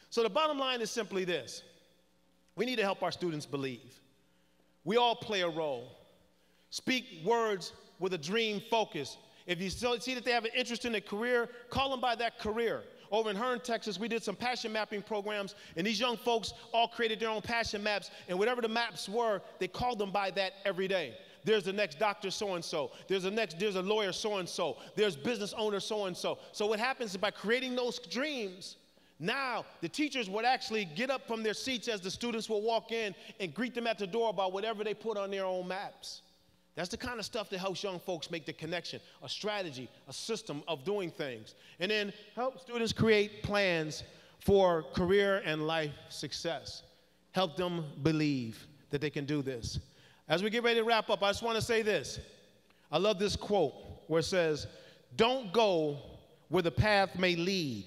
So the bottom line is simply this. We need to help our students believe. We all play a role. Speak words with a dream focus. If you see that they have an interest in a career, call them by that career. Over in Hearn, Texas, we did some passion mapping programs, and these young folks all created their own passion maps, and whatever the maps were, they called them by that every day. There's the next doctor so-and-so. There's a lawyer so-and-so. There's business owner so-and-so. So what happens is by creating those dreams, now the teachers would actually get up from their seats as the students will walk in and greet them at the door about whatever they put on their own maps. That's the kind of stuff that helps young folks make the connection, a strategy, a system of doing things. And then help students create plans for career and life success. Help them believe that they can do this. As we get ready to wrap up, I just want to say this. I love this quote where it says, "Don't go where the path may lead.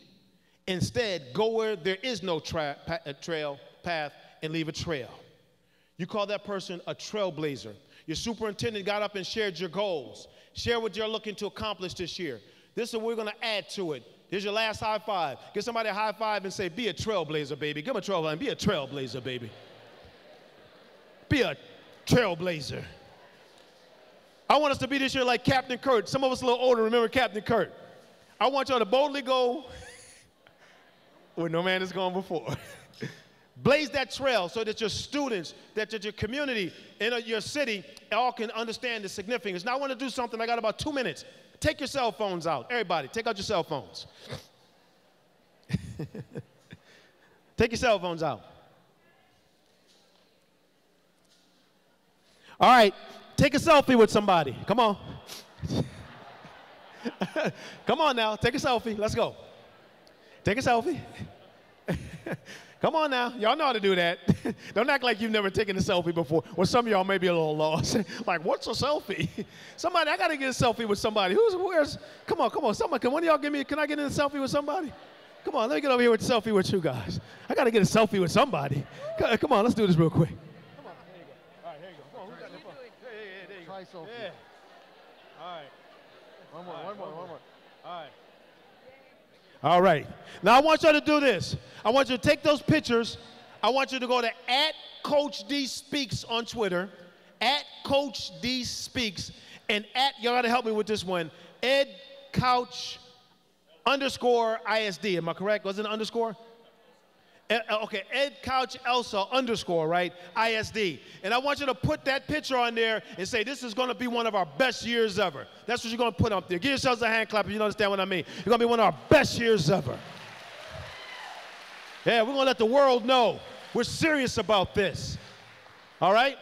Instead, go where there is no path, and leave a trail." You call that person a trailblazer. Your superintendent got up and shared your goals. Share what you're looking to accomplish this year. This is what we're going to add to it. Here's your last high five. Give somebody a high five and say, be a trailblazer, baby. Give them a trailblazer. Be a trailblazer, baby. Be a trailblazer. I want us to be this year like Captain Kurt. Some of us a little older remember Captain Kurt. I want y'all to boldly go where no man has gone before. Blaze that trail so that your students, that your community, in your city, all can understand the significance. Now I want to do something. I got about 2 minutes. Take your cell phones out. Everybody, take out your cell phones. Take your cell phones out. All right, take a selfie with somebody. Come on. Come on now, take a selfie. Let's go. Take a selfie. Come on now. Y'all know how to do that. Don't act like you've never taken a selfie before. Well, some of y'all may be a little lost. Like, what's a selfie? Somebody, I got to get a selfie with somebody. Come on. Somebody, can one of y'all can I get in a selfie with somebody? Come on, let me get over here with a selfie with you guys. I got to get a selfie with somebody. Come on, let's do this real quick. Come on, there you go. All right, here you go. Come on, who's got the phone? Hey, there you go. Try selfie. Yeah. All right. One more. All right. All right. Now I want y'all to do this. I want you to take those pictures. I want you to go to @CoachDSpeaks on Twitter, @CoachDSpeaks, and y'all gotta help me with this one, Edcouch_ISD. Am I correct? Was it an underscore? Okay, Edcouch-Elsa _ right? ISD. And I want you to put that picture on there and say, this is going to be one of our best years ever. That's what you're going to put up there. Give yourselves a hand clap if you understand what I mean. You're going to be one of our best years ever. Yeah, we're going to let the world know we're serious about this. All right?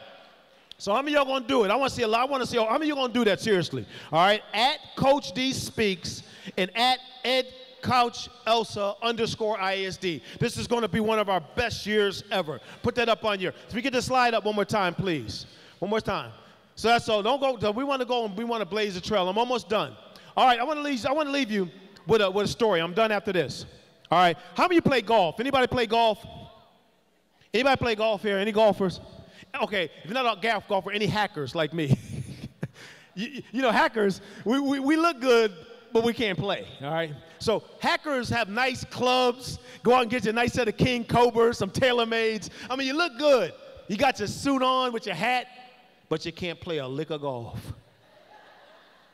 So how many of y'all going to do it? I want to see a lot. I want to see how many of you going to do that seriously. All right? @CoachDSpeaks and @Edcouch-Elsa _ISD. This is going to be one of our best years ever. Put that up on here. So we get the slide up one more time, please. One more time. So that's all. Don't go. We want to go and we want to blaze the trail. I'm almost done. All right. I want to leave you with a story. I'm done after this. All right. How many of you play golf? Anybody play golf? Anybody play golf here? Any golfers? Okay. If you're not a golfer, any hackers like me? you know, hackers. We look good, but we can't play, all right? So hackers have nice clubs. Go out and get you a nice set of King Cobras, some TaylorMades. I mean, you look good. You got your suit on with your hat, but you can't play a lick of golf.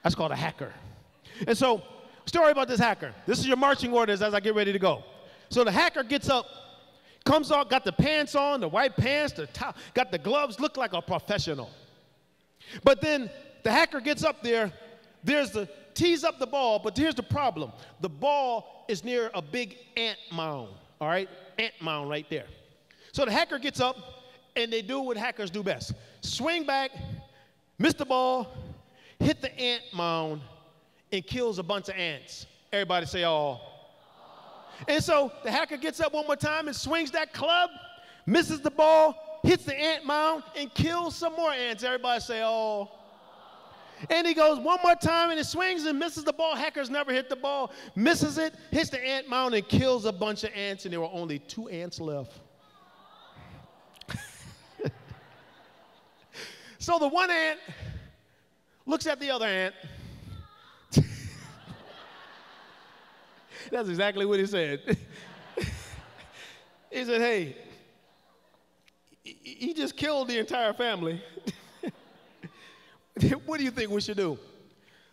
That's called a hacker. And so, story about this hacker. This is your marching orders as I get ready to go. So the hacker gets up, comes out, got the pants on, the white pants, the top, got the gloves, looked like a professional. But then the hacker gets up there, tees up the ball, but here's the problem. The ball is near a big ant mound, all right? Ant mound right there. So the hacker gets up, and they do what hackers do best. Swing back, miss the ball, hit the ant mound, and kills a bunch of ants. Everybody say, oh. And so the hacker gets up one more time and swings that club, misses the ball, hits the ant mound, and kills some more ants. Everybody say, oh. And he goes one more time, and he swings and misses the ball. Hackers never hit the ball. Misses it, hits the ant mound, and kills a bunch of ants, and there were only 2 ants left. So the one ant looks at the other ant. That's exactly what he said. He said, hey, he just killed the entire family. What do you think we should do?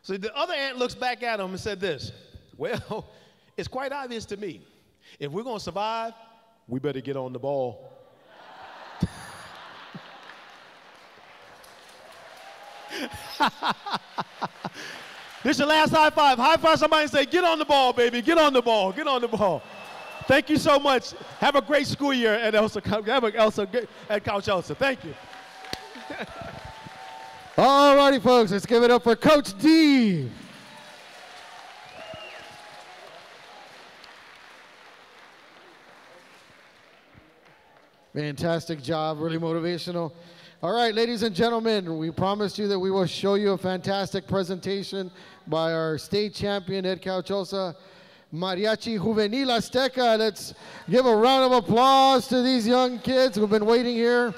So the other ant looks back at him and said this, well, it's quite obvious to me. If we're going to survive, we better get on the ball. This is your last high five. High five somebody and say, get on the ball, baby. Get on the ball. Get on the ball. Thank you so much. Have a great school year at Edcouch-Elsa. Thank you. All righty, folks. Let's give it up for Coach D. Fantastic job. Really motivational. All right, ladies and gentlemen, we promised you that we will show you a fantastic presentation by our state champion, Edcouch-Elsa Mariachi Juvenil Azteca. Let's give a round of applause to these young kids who've been waiting here.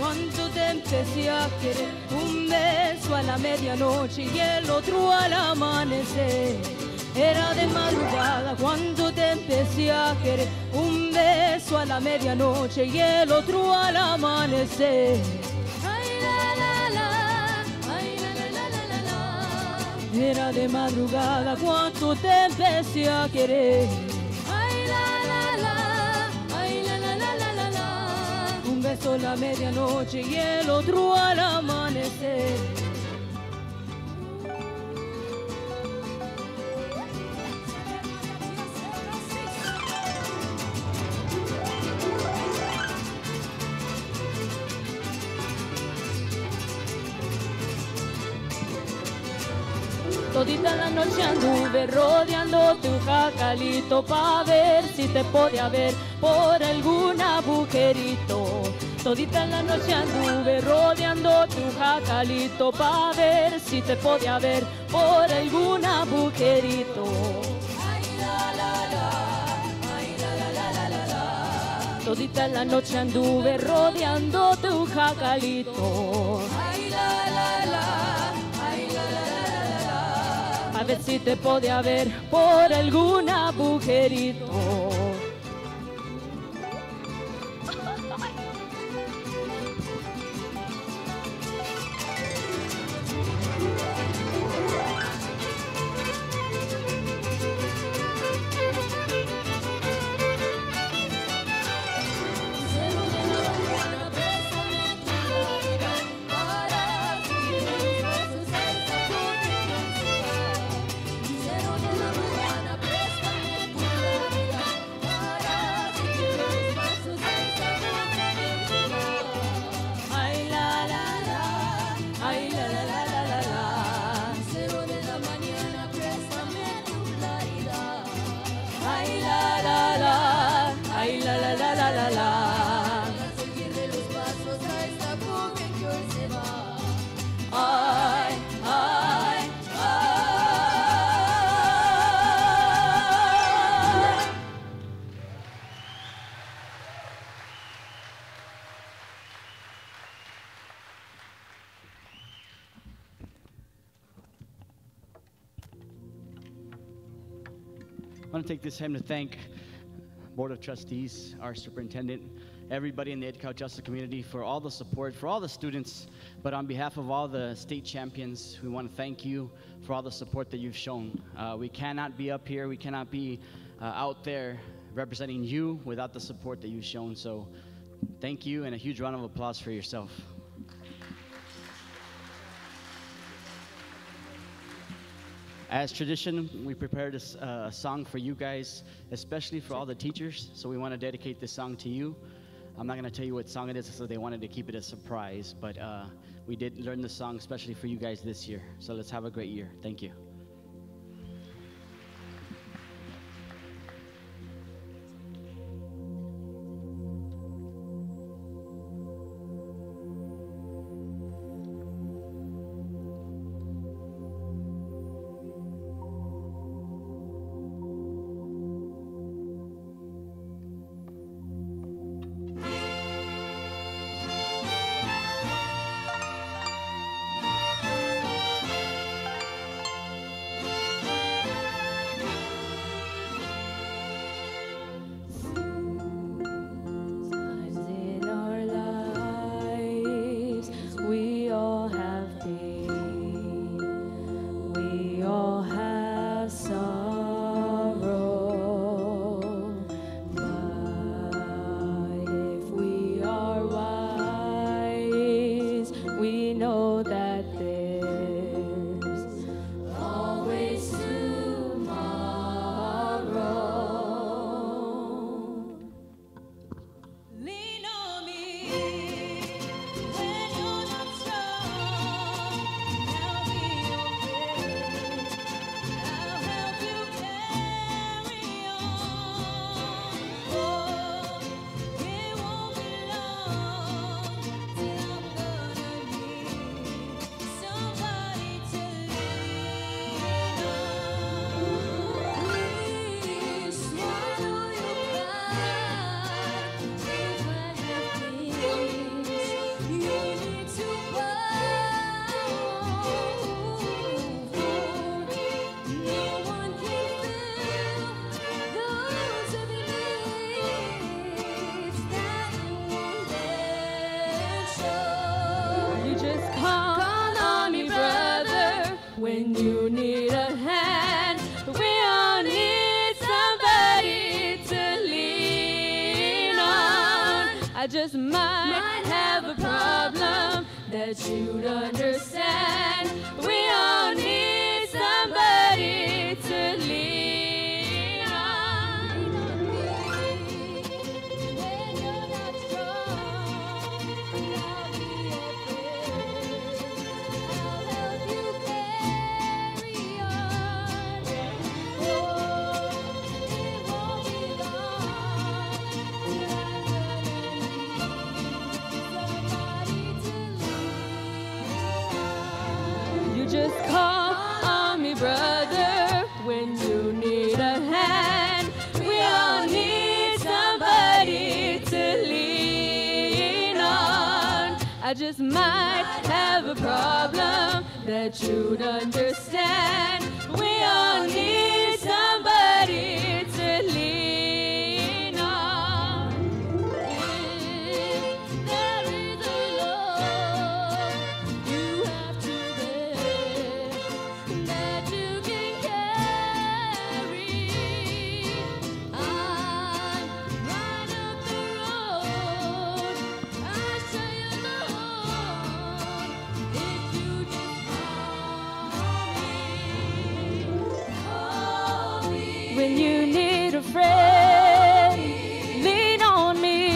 cuando te empecé a querer. Un beso a la medianoche y el otro al amanecer. Era de madrugada cuando te empecé a querer. Un beso a la medianoche y el otro al amanecer. Ay, la, la, la, ay, la, la, la, la, la. Era de madrugada cuando te empecé a querer. Ay, la, la, la, ay, la, la, la, la, la, la. Un beso a la medianoche y el otro al amanecer. Todita la noche anduve rodeando tu jacalito pa' ver si te podía ver por algún agujerito. Todita la noche anduve rodeando tu jacalito pa' ver si te podía ver por algún agujerito. Ay, la, la, la, ay, la, la, la, la, la, la. Todita la noche anduve rodeando tu jacalito. Ay, la, la, la, ay, la, la, la. A ver si te podía ver por algún agujerito. I want to take this time to thank Board of Trustees, our superintendent, everybody in the Edcouch-Elsa community for all the support, for all the students. But on behalf of all the state champions, we want to thank you for all the support that you've shown. We cannot be up here, we cannot be out there representing you without the support that you've shown. So thank you, and a huge round of applause for yourself. As tradition, we prepared a song for you guys, especially for all the teachers. So we want to dedicate this song to you. I'm not going to tell you what song it is, so they wanted to keep it a surprise. But we did learn the song especially for you guys this year. So let's have a great year. Thank you. need a hand, we all need somebody to lean on. I just might have a problem that you'd understand. We all need somebody to lean on. When you're not strong, I'll be your friend. I'll help you carry on. Oh, it won't be long till I'm gonna need somebody to lean on. You just call on me, brother, when you need a hand. We all need somebody to lean on. I just might have a problem that you'd understand. We all need somebody to lean on. If there is a love you have to bear that you can carry, I'm right up the road. I'll show you the road if you just call me. When you need a friend, lean on me.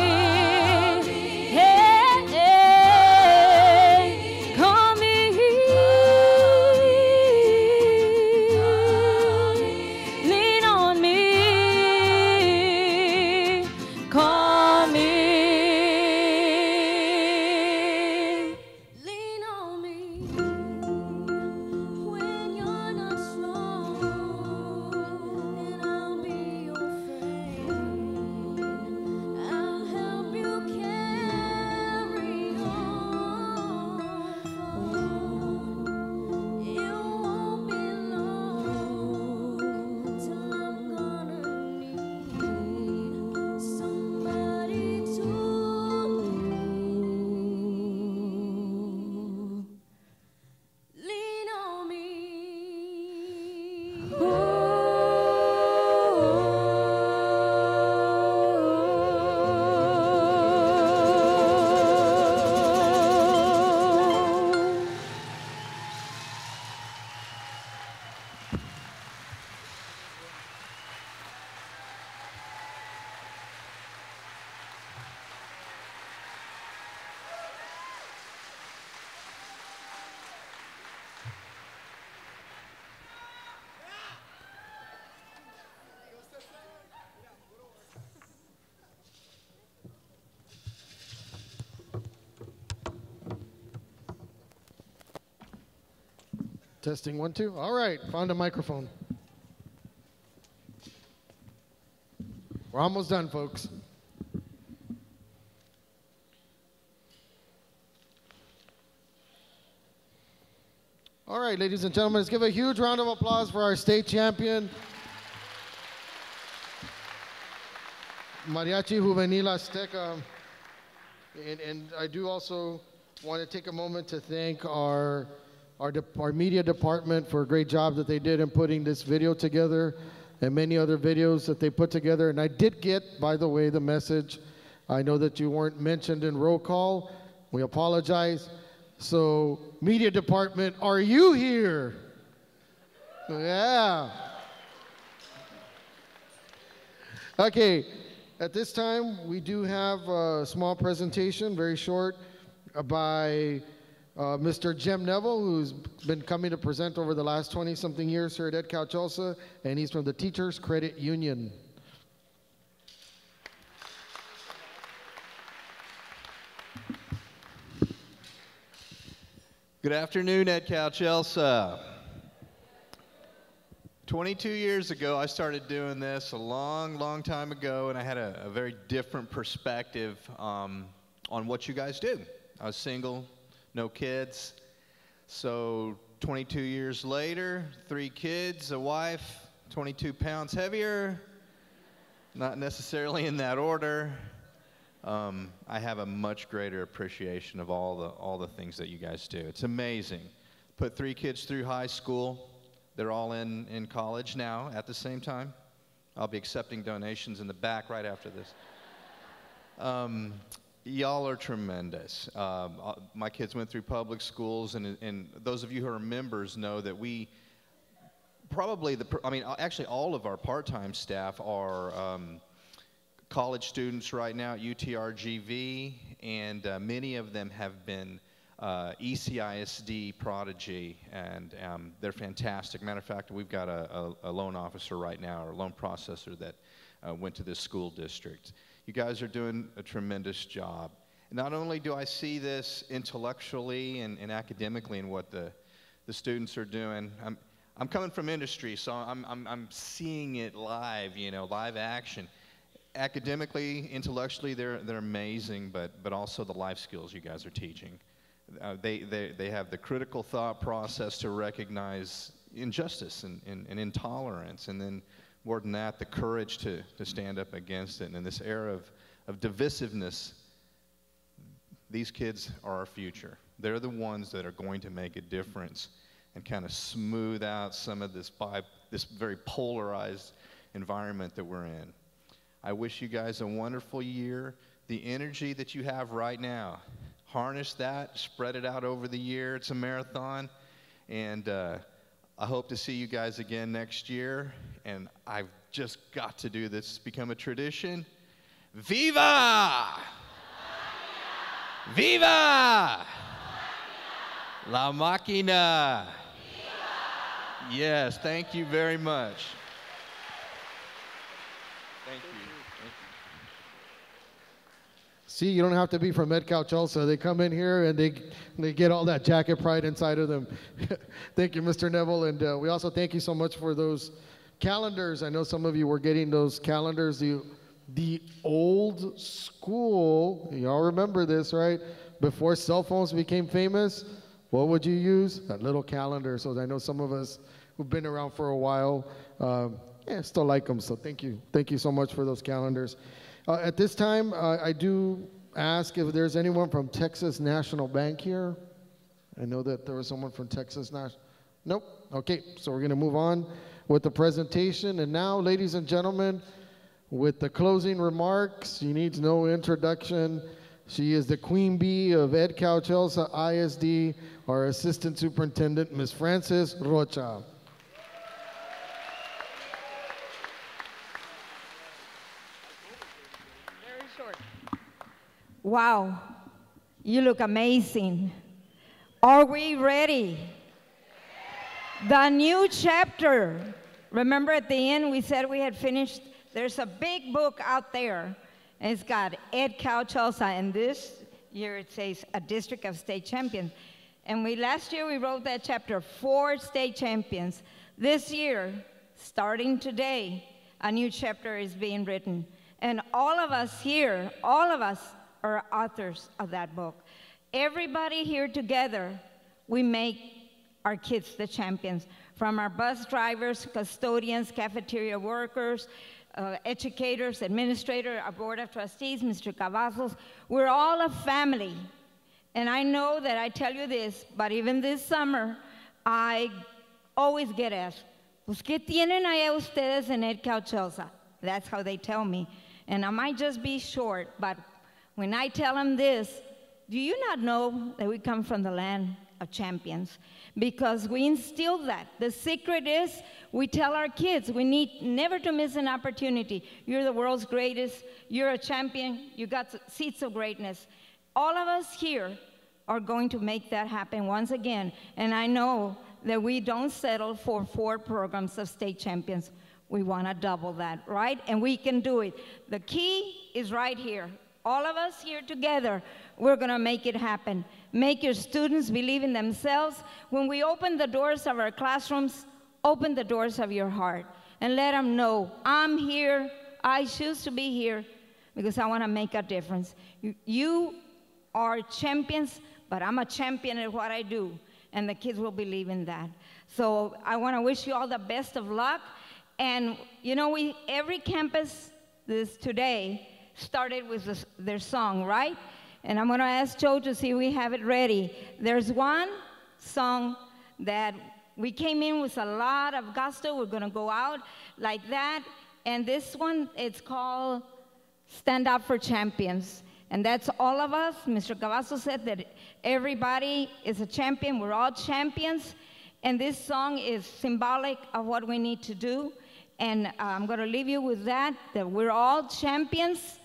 Hey, hey, call me. Lean on me. Call me. Lean on me when you're not strong, and I'll be your friend. I'll help you carry on. It won't be long till I'm gonna need somebody to lean on me. Testing 1, 2. All right, found a microphone. We're almost done, folks. All right, ladies and gentlemen, let's give a huge round of applause for our state champion, Mariachi Juvenil Azteca. And I do also want to take a moment to thank our media department for a great job that they did in putting this video together and many other videos that they put together. And I did get, by the way, the message. I know that you weren't mentioned in roll call. We apologize. So, media department, are you here? Yeah. Okay, at this time, we do have a small presentation, very short, by Mr. Jim Neville, who's been coming to present over the last 20-something years here at Edcouch-Elsa, and he's from the Teachers Credit Union. Good afternoon, Edcouch-Elsa. 22 years ago, I started doing this a long time ago, and I had a very different perspective on what you guys do. I was single, no kids. So 22 years later, 3 kids, a wife, 22 pounds heavier, not necessarily in that order. I have a much greater appreciation of all the things that you guys do. It's amazing. Put 3 kids through high school, They're all in college now at the same time. I'll be accepting donations in the back right after this. Y'all are tremendous. My kids went through public schools, and those of you who are members know that we probably, actually all of our part-time staff are college students right now at UTRGV, and many of them have been ECISD prodigy, and they're fantastic. Matter of fact, we've got a loan officer right now, or a loan processor that went to this school district. You guys are doing a tremendous job. Not only do I see this intellectually and academically in what the students are doing, I'm coming from industry, so I'm seeing it live, live action. Academically, intellectually, they're amazing, but also the life skills you guys are teaching. They have the critical thought process to recognize injustice and intolerance, and then more than that, the courage to stand up against it. And in this era of divisiveness, these kids are our future. They're the ones that are going to make a difference and kind of smooth out some of this very polarized environment that we're in. I wish you guys a wonderful year. The energy that you have right now, harness that, spread it out over the year. It's a marathon, and I hope to see you guys again next year, and I've just got to do this. It's become a tradition. Viva! Viva! La Máquina! Viva! Yes, thank you very much. Thank you. See, you don't have to be from Edcouch-Elsa. They come in here and they get all that jacket pride inside of them. Thank you, Mr. Neville. And we also thank you so much for those calendars. I know some of you were getting those calendars. The old school, y'all remember this, right? Before cell phones became famous, what would you use? That little calendar. So I know some of us who've been around for a while still like them. So thank you. Thank you so much for those calendars. At this time, I do ask if there's anyone from Texas National Bank here. I know that there was someone from Texas National. Nope. Okay, so we're going to move on with the presentation. And now, ladies and gentlemen, with the closing remarks, she needs no introduction. She is the queen bee of Edcouch-Elsa ISD, our assistant superintendent, Ms. Frances Rocha. Wow, you look amazing. Are we ready? The new chapter. Remember at the end we said we had finished? There's a big book out there, and it's got Edcouch-Elsa, and this year it says a district of state champions. And last year we wrote that chapter, 4 state champions. This year, starting today, a new chapter is being written. And all of us here, all of us, are authors of that book. Everybody here together, we make our kids the champions. From our bus drivers, custodians, cafeteria workers, educators, administrators, our board of trustees, Mr. Cavazos, we're all a family. And I know that I tell you this, but even this summer, I always get asked, pues, ¿qué tienen allá ustedes en Edcouch-Elsa? That's how they tell me. And I might just be short, but when I tell them this, do you not know that we come from the land of champions? Because we instill that. The secret is we tell our kids we need never to miss an opportunity. You're the world's greatest. You're a champion. You got seeds of greatness. All of us here are going to make that happen once again. And I know that we don't settle for 4 programs of state champions. We want to double that, right? And we can do it. The key is right here. All of us here together, we're going to make it happen. Make your students believe in themselves. When we open the doors of our classrooms, open the doors of your heart and let them know, I'm here, I choose to be here because I want to make a difference. You are champions, but I'm a champion at what I do, and the kids will believe in that. So I want to wish you all the best of luck. And you know, every campus today started with their song, right? And I'm going to ask Joe to see if we have it ready. There's one song that we came in with a lot of gusto. We're going to go out like that. And this one, it's called Stand Up for Champions. And that's all of us. Mr. Cavazos said that everybody is a champion. We're all champions. And this song is symbolic of what we need to do. And I'm going to leave you with that we're all champions.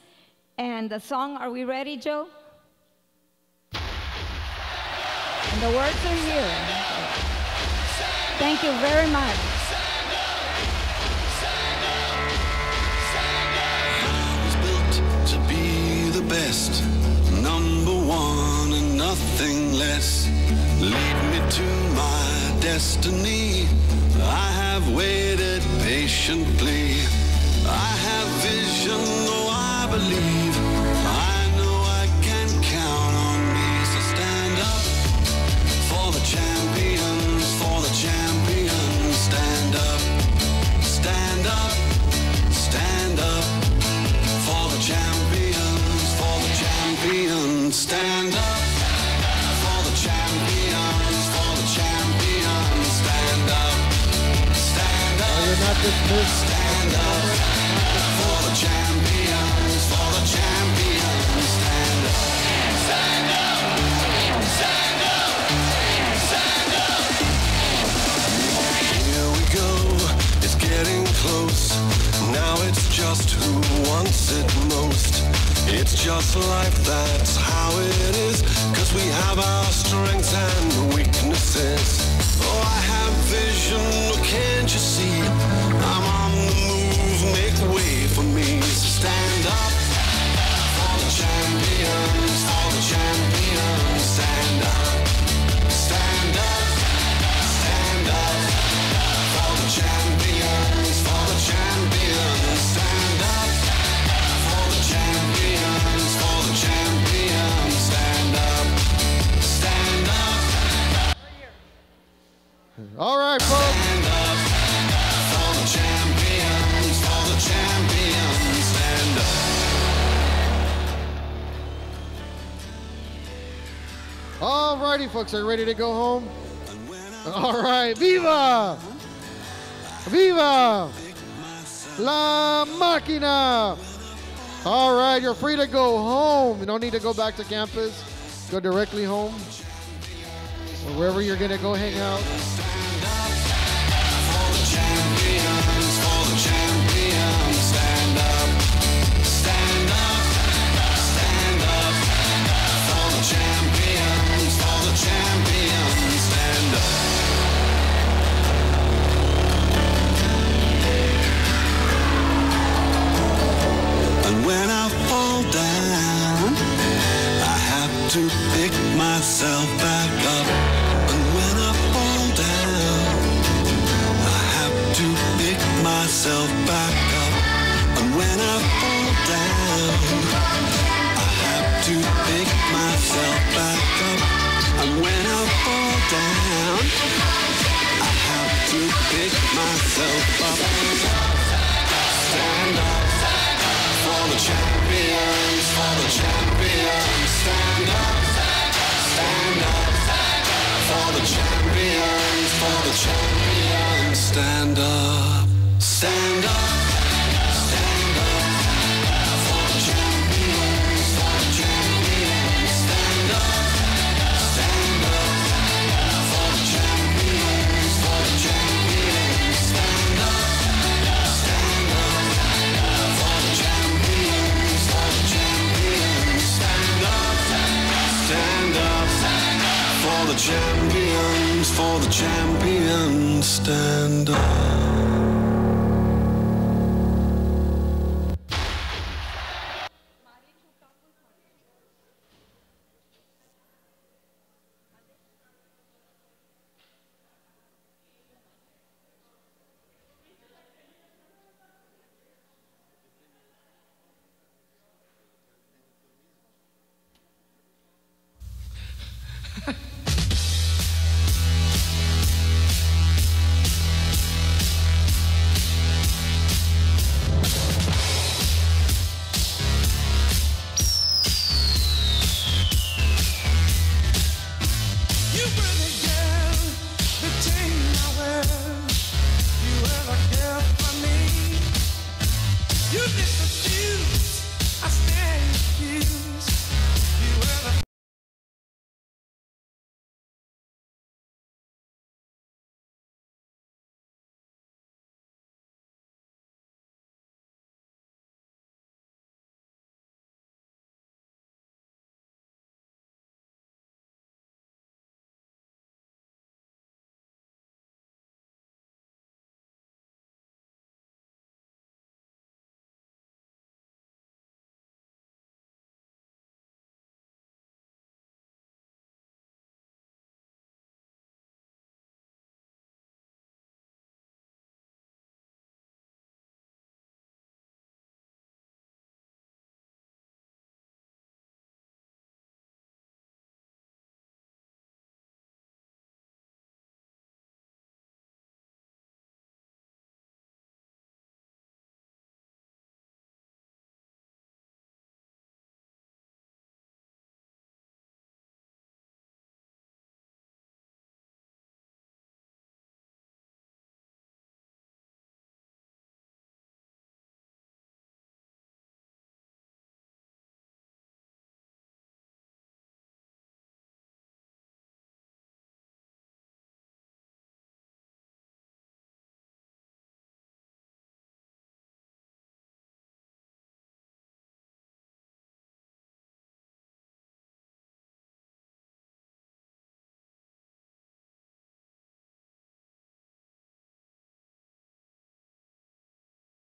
And the song, are we ready, Joe? And the words are here. Thank you very much. I was built to be the best, number one and nothing less. Lead me to my destiny. I have waited patiently. I have vision, though I believe. I know I can count on me. So stand up for the champions, for the champions. Stand up, stand up, stand up for the champions, for the champions. Stand up for the champions, for the champions. Stand up, stand up. You're not dismissed. Stand up for the champions, for the champions. Stand up, stand up, stand up, stand up. Here we go, it's getting close. Now it's just who wants it most. It's just life, that's how it is. 'Cause we have our strengths and weaknesses. Oh, I have vision, oh, can't you see? I'm on the move, make way for me. So stand up for the champions, for the champions. Stand up, stand up, stand up for the champions, for the champions. Stand up for the champions, for the champions. Stand up, stand up. All right, folks. Stand up for the champions, for the champions. Stand up. All righty, folks. Are you ready to go home? All right. Viva! Viva! La Máquina! All right, you're free to go home. You don't need to go back to campus. Go directly home. Or wherever you're going to go hang out. Stand up for the champions, for the champions. Stand up, stand up, stand up for the champions, for the champions. Stand up. And when I fall down, I have to pick myself back up. And when I fall down, I have to pick myself back up. And when I fall down, I have to pick myself back up. And when I fall down, I have to pick myself up. Stand up for the champions, for the champions. Stand up, stand up for the champions, for the champions. Stand up, stand up, stand up for the champions, for the champions. Stand up, stand up for the champions, for the champions. Stand up, stand up for the champions, for the champions. Stand up, stand up for the champions, for the champions. Stand up.